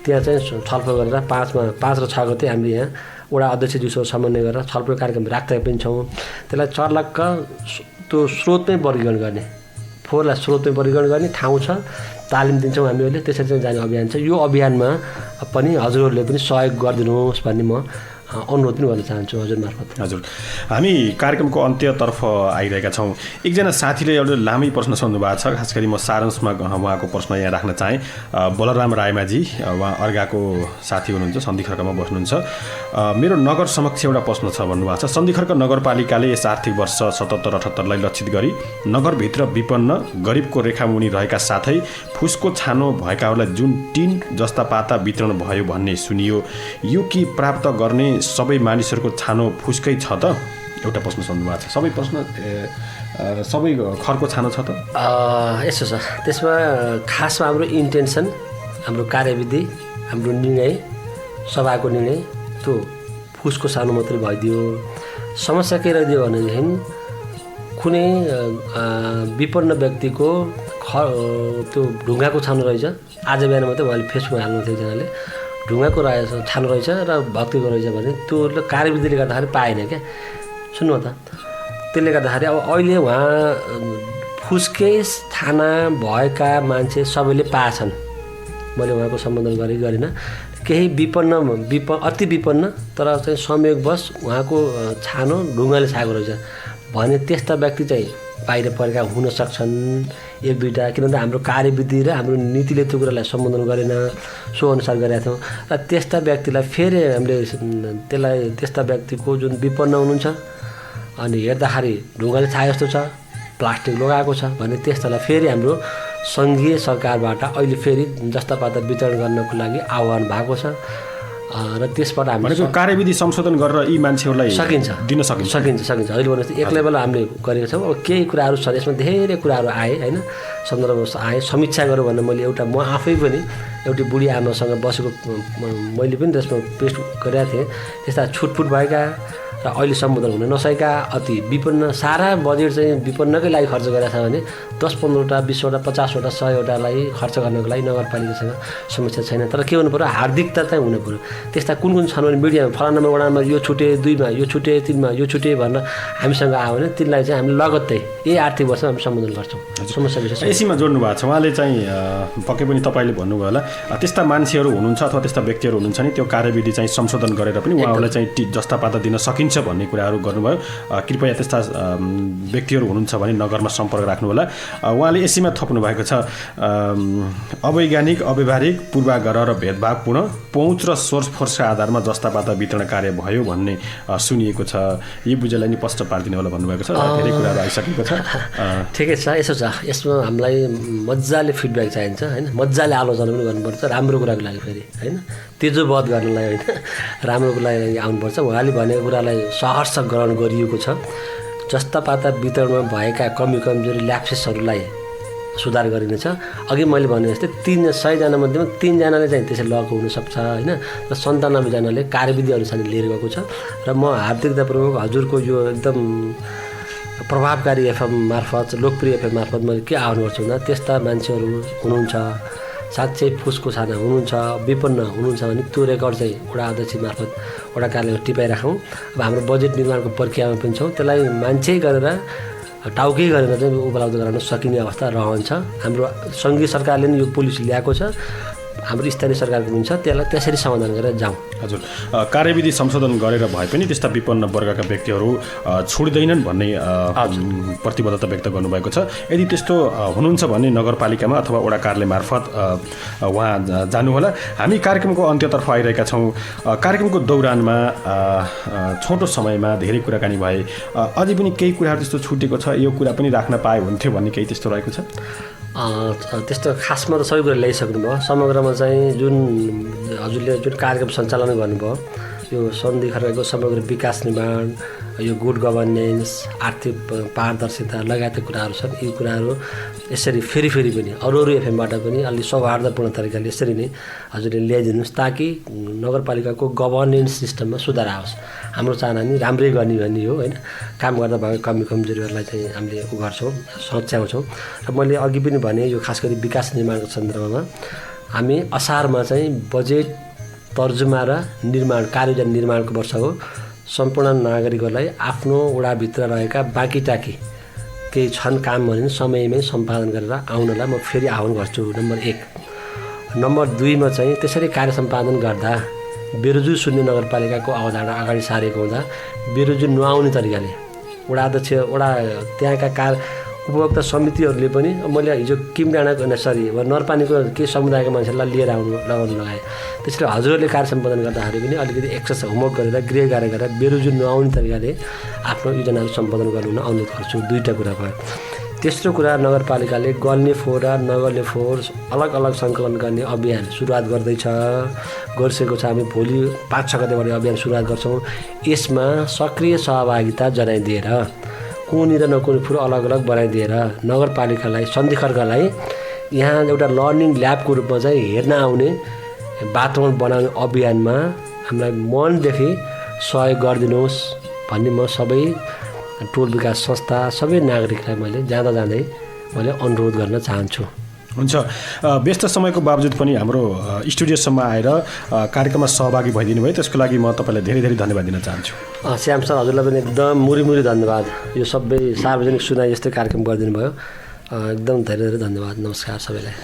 S2: त्यहाँ चाहिँ छलफल गरेर 5 र 6 गते हामीले यहाँ वडा अध्यक्षज्यूसँग समन्वय गरेर छलफल कार्यक्रम राख्दै पनि छौँ। त्यसलाई चर्लक्क त्यो स्रोतमै वर्गीकरण गर्ने, फोहोरलाई स्रोतमै वर्गीकरण गर्ने ठाउँ छ, तालिम दिन्छौँ हामीहरूले। त्यसरी चाहिँ जाने अभियान छ। यो अभियानमा पनि हजुरहरूले पनि सहयोग गरिदिनुहोस् भन्ने म अनुरोध पनि गर्न चाहन्छु हजुर मार्फत।
S1: हजुर, हामी कार्यक्रमको अन्त्यतर्फ आइरहेका छौँ। एकजना साथीले एउटा लामै प्रश्न सोध्नु भएको छ। खास गरी म सारांशमा उहाँको प्रश्न यहाँ राख्न चाहेँ। बलराम रायमाझी, उहाँ अर्घाको साथी हुनुहुन्छ, सन्धिखर्कमा बस्नुहुन्छ। मेरो नगर समक्ष एउटा प्रश्न छ भन्नुभएको छ। सन्धिखर्क नगरपालिकाले यस आर्थिक वर्ष 77-78 लाई लक्षित गरी नगरभित्र विपन्न गरिबको रेखामुनि रहेका साथै फुसको छानो भएकाहरूलाई जुन टिन जस्ता पाता वितरण भयो भन्ने सुनियो। यो कि प्राप्त गर्ने सबै मानिसहरूको छानो फुसकै छ त? एउटा प्रश्न सोध्नु भएको छ। सबै खरको छानो छ त?
S2: यसो छ, त्यसमा खासमा हाम्रो इन्टेन्सन, हाम्रो कार्यविधि, हाम्रो निर्णय, सभाको निर्णय त्यो फुसको सानो मात्रै भइदियो। समस्या के रहिदियो भनेदेखि कुनै विपन्न व्यक्तिको त्यो ढुङ्गाको छानो रहेछ। आज बिहान मात्रै उहाँले फेसबुकमा हाल्नु थियो एकजनाले, ढुङ्गाको रहेछ छानो रहेछ र भक्तिको रहेछ भने त्यो कार्यविधिले गर्दाखेरि पाएन क्या। सुन्नु त, त्यसले गर्दाखेरि अब अहिले उहाँ फुसकै थाना भएका मान्छे सबैले पाएछन्। मैले उहाँको सम्बोधन गरिनँ। केही अति विपन्न तर चाहिँ संयोगवश उहाँको छानो ढुङ्गाले छाएको रहेछ भने त्यस्ता व्यक्ति चाहिँ बाहिर परेका हुन सक्छन् 1-2टा। किनभने हाम्रो कार्यविधि र हाम्रो नीतिले त्यो कुरालाई सम्बोधन गरेन, सो अनुसार गरेका थियौँ। र त्यस्ता व्यक्तिलाई फेरि हामीले त्यस्ता व्यक्तिको जुन विपन्न हुनुहुन्छ अनि हेर्दाखेरि ढुङ्गाले छाए जस्तो छ, प्लास्टिक लगाएको छ भने त्यस्तालाई फेरि हाम्रो सङ्घीय सरकारबाट अहिले फेरि जस्ता पाता वितरण गर्नको लागि आह्वान भएको छ। र त्यसबाट हामीले
S1: कार्यविधि संशोधन गरेर यी मान्छेहरूलाई दिन सकिन्छ।
S2: अहिले भन्नुहोस् एक लेभलमा हामीले गरेका छौँ। अब केही कुराहरू छ, यसमा धेरै कुराहरू आए होइन, सन्दर्भमा आए, समीक्षा गरौँ भनेर मैले म आफै पनि एउटी बुढी आमासँग बसेको मैले पनि त्यसमा पेस्ट गरेका थिएँ। त्यस्ता छुटफुट भएका र अहिले सम्बोधन हुन नसकेका अति विपन्न, सारा बजेट चाहिँ विपन्नकै लागि खर्च गरेका छ भने 10-15वटा 20वटा 50वटा 100वटालाई खर्च गर्नको लागि नगरपालिकासँग समस्या छैन। तर के हुनु पऱ्यो, हार्दिकता चाहिँ हुनु पऱ्यो। त्यस्ता कुन छन् भने मिडियामा फलाना नम्बर वडामा यो छुटे, 2मा यो छुटे, 3मा यो छुटे भनेर हामीसँग आयो भने तिनलाई चाहिँ हामीले लगत्तै यही आर्थिक वर्षमा हामी सम्बोधन गर्छौँ। समस्या विशेष
S1: यसैमा जोड्नु भएको छ उहाँले चाहिँ। पक्कै पनि तपाईँले भन्नुभयो होला त्यस्ता मान्छेहरू हुनुहुन्छ अथवा त्यस्ता व्यक्तिहरू हुनुहुन्छ नि, त्यो कार्यविधि चाहिँ संशोधन गरेर पनि उहाँहरूलाई चाहिँ जस्ता पाता दिन सकिन्छ भन्ने कुराहरू गर्नुभयो। कृपया त्यस्ता व्यक्तिहरू हुनुहुन्छ भने नगरमा सम्पर्क राख्नु होला। उहाँले यसैमा थप्नु भएको छ अवैज्ञानिक, अव्यवहारिक, पूर्वाग्रह र भेदभावपूर्ण पहुँच र सोर्स फोर्सका आधारमा जस्ता पाता वितरण कार्य भयो भन्ने सुनिएको छ। यो बुझेलाई नि स्पष्ट पारिदिनु होला भन्नुभएको छ। धेरै कुराहरू आइसकेको छ।
S2: ठिकै छ। यसो छ, यसमा हामीलाई मजाले फिडब्याक चाहिन्छ होइन, मजाले आलोचना पनि गर्नुपर्छ राम्रो कुराको लागि फेरि होइन, तेजोवध गर्नलाई होइन, राम्रोको लागि आउनुपर्छ। उहाँले भनेको कुरालाई सहर्ष ग्रहण गरिएको छ। जस्ता पाता वितरणमा भएका कमी कमजोरी ल्याप्सेसहरूलाई सुधार गरिनेछ। अघि मैले भने जस्तै 100जना मध्येमा 3जनाले चाहिँ त्यसरी लगाएको हुनसक्छ होइन, र 97जनाले कार्यविधि अनुसार लिएर गएको छ। र म हार्दिकतापूर्वक हजुरको यो एकदम प्रभावकारी एफएम मार्फत, लोकप्रिय एफएम मार्फत मैले के आह्वान गर्छु भन्दा त्यस्ता मान्छेहरू हुनुहुन्छ, साँच्चै फुसको छाना हुनुहुन्छ, विपन्न हुनुहुन्छ भने त्यो रेकर्ड चाहिँ वडा अध्यक्ष मार्फत वडा कार्यालयमा टिपाइराखौँ। अब हाम्रो बजेट निर्माणको प्रक्रियामा पनि छौँ, त्यसलाई मान्छे गरेर टाउकै गरेर चाहिँ उपलब्ध गराउन सकिने अवस्था रहन्छ। हाम्रो सङ्घीय सरकारले नि यो पोलिसी ल्याएको छ, हाम्रो स्थानीय सरकारको पनि छ, त्यसलाई त्यसरी समाधान गरेर जाउँ।
S1: हजुर, कार्यविधि संशोधन गरेर भए पनि त्यस्ता विपन्न वर्गका व्यक्तिहरू छुट्दैनन् भन्ने प्रतिबद्धता व्यक्त गर्नुभएको छ। यदि त्यस्तो हुनुहुन्छ भने नगरपालिकामा अथवा वडा कार्यालय मार्फत उहाँ जानुहोला। हामी कार्यक्रमको अन्त्यतर्फ आइरहेका छौँ। कार्यक्रमको दौरानमा छोटो समयमा धेरै कुराकानी भए, अझै पनि केही कुराहरू त्यस्तो छुटेको छ, यो कुरा पनि राख्न पाए हुन्थ्यो भन्ने केही त्यस्तो रहेको छ?
S2: त्यस्तो खासमा त सबै कुरा ल्याइसक्नुभयो। समग्रमा चाहिँ जुन हजुरले जुन कार्यक्रम सञ्चालन गर्नुभयो यो सन्धि खर्काको समग्र विकास निर्माण, यो गुड गभर्नेन्स, आर्थिक पारदर्शिता लगायतका कुराहरू छन्। यी कुराहरू यसरी फेरि पनि अरू एफएमबाट पनि अलि सौहार्दपूर्ण तरिकाले यसरी नै हजुरले ल्याइदिनुहोस् ताकि नगरपालिकाको गभर्नेन्स सिस्टममा सुधार आओस्। हाम्रो चाहना नि राम्रै गर्ने भन्ने हो होइन। काम गर्दा भएको कमी कमजोरीहरूलाई चाहिँ हामीले गर्छौँ, सच्याउँछौँ। र मैले अघि पनि भने यो खास गरी विकास निर्माणको सन्दर्भमा हामी असारमा चाहिँ बजेट तर्जुमा र निर्माण कार्ययोजना निर्माणको वर्ष हो। सम्पूर्ण नागरिकहरूलाई आफ्नो वडाभित्र रहेका बाँकी टाँकी केही छन् काम भने समयमै सम्पादन गरेर आउनलाई म फेरि आह्वान गर्छु, नम्बर 1। नम्बर 2 मा चाहिँ त्यसरी कार्य सम्पादन गर्दा बेरोजु शून्य नगरपालिकाको अवधारणा अगाडि सारेको हुँदा बेरोजु नआउने तरिकाले वडा अध्यक्ष त्यहाँका उपभोक्ता समितिहरूले पनि मैले हिजो किमडाँडाको नरपानीको केही समुदायको मान्छेलाई लिएर लगाउनु लगाएँ। त्यसैले हजुरहरूले कार्य सम्पादन गर्दाखेरि पनि अलिकति एक्सर्साइज होमवर्क गरेर गृह कार्य गरेर बेरोजु नआउने तरिकाले आफ्नो योजनाहरू सम्पादन गर्नु अनुरोध गर्छु। 2टा कुरा भयो। तेस्रो कुरा, नगरपालिकाले गल्ने फोहोर र नगर्ने फोहोर अलग अलग सङ्कलन गर्ने अभियान सुरुवात गर्दैछ, गरिसकेको छ। हामी भोलि 5-6 गतेबाट अभियान सुरुवात गर्छौँ। यसमा सक्रिय सहभागिता जनाइदिएर कुनी र नकुनी फुल अलग अलग बनाइदिएर नगरपालिकालाई सन्धि खर्कालाई यहाँ एउटा लर्निङ ल्याबको रूपमा चाहिँ हेर्न आउने वातावरण बनाउने अभियानमा हामीलाई मनदेखि सहयोग गरिदिनुहोस् भन्ने म सबै टोल विकास संस्था सबै नागरिकलाई मैले जाँदै मैले अनुरोध गर्न चाहन्छु।
S1: हुन्छ। व्यस्त समयको बावजुद पनि हाम्रो स्टुडियोसम्म आएर कार्यक्रममा सहभागी भइदिनु भयो, त्यसको लागि म तपाईँलाई धेरै धेरै धन्यवाद दिन चाहन्छु।
S2: श्याम सर, हजुरलाई पनि एकदम मुरी धन्यवाद। यो सबै सार्वजनिक सुनाइ यस्तै कार्यक्रम गरिदिनु भयो, एकदम धेरै धेरै धन्यवाद। नमस्कार सबैलाई।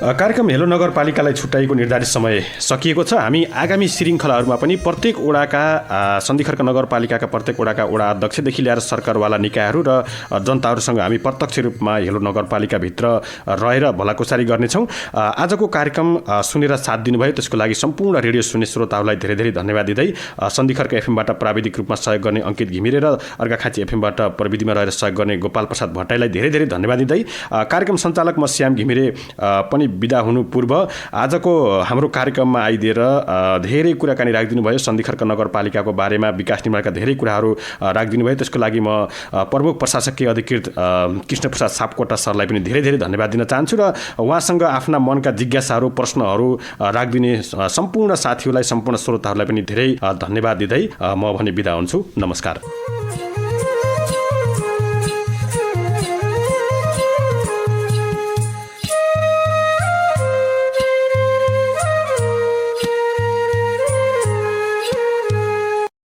S1: कार्यक्रम हेलो नगरपालिकालाई छुट्याइएको निर्धारित समय सकिएको छ। हामी आगामी श्रृङ्खलाहरूमा पनि प्रत्येक वडाका सन्धि खर्क नगरपालिकाका प्रत्येक वडाका वडा अध्यक्षदेखि लिएर सरकारवाला निकायहरू र जनताहरूसँग हामी प्रत्यक्ष रूपमा हेलो नगरपालिकाभित्र रहेर भलाकुसारी गर्नेछौँ। आजको कार्यक्रम सुनेर साथ दिनुभयो त्यसको लागि सम्पूर्ण रेडियो सुन्ने श्रोताहरूलाई धेरै धेरै धन्यवाद दिँदै सन्धि खर्क एफएमबाट प्राविधिक रूपमा सहयोग गर्ने अङ्कित घिमिरे र अर्घाखाँची एफएमबाट प्रविधिमा रहेर सहयोग गर्ने गोपाल प्रसाद भट्टराईलाई धेरै धेरै धन्यवाद दिँदै कार्यक्रम सञ्चालक म श्याम घिमिरे पनि बिदा हुनु पूर्व आजको हाम्रो कार्यक्रममा आइदिएर धेरै कुराकानी राखिदिनु भयो। सन्धि खर्क नगरपालिकाको बारेमा विकास निर्माणका धेरै कुराहरू राखिदिनु भयो। त्यसको लागि म प्रमुख प्रशासकीय अधिकृत कृष्णप्रसाद सापकोटा सरलाई पनि धेरै धेरै धन्यवाद दिन चाहन्छु र उहाँसँग आफ्ना मनका जिज्ञासाहरू प्रश्नहरू राखिदिने सम्पूर्ण साथीहरूलाई सम्पूर्ण श्रोताहरूलाई पनि धेरै धन्यवाद दिँदै म भने बिदा हुन्छु। नमस्कार।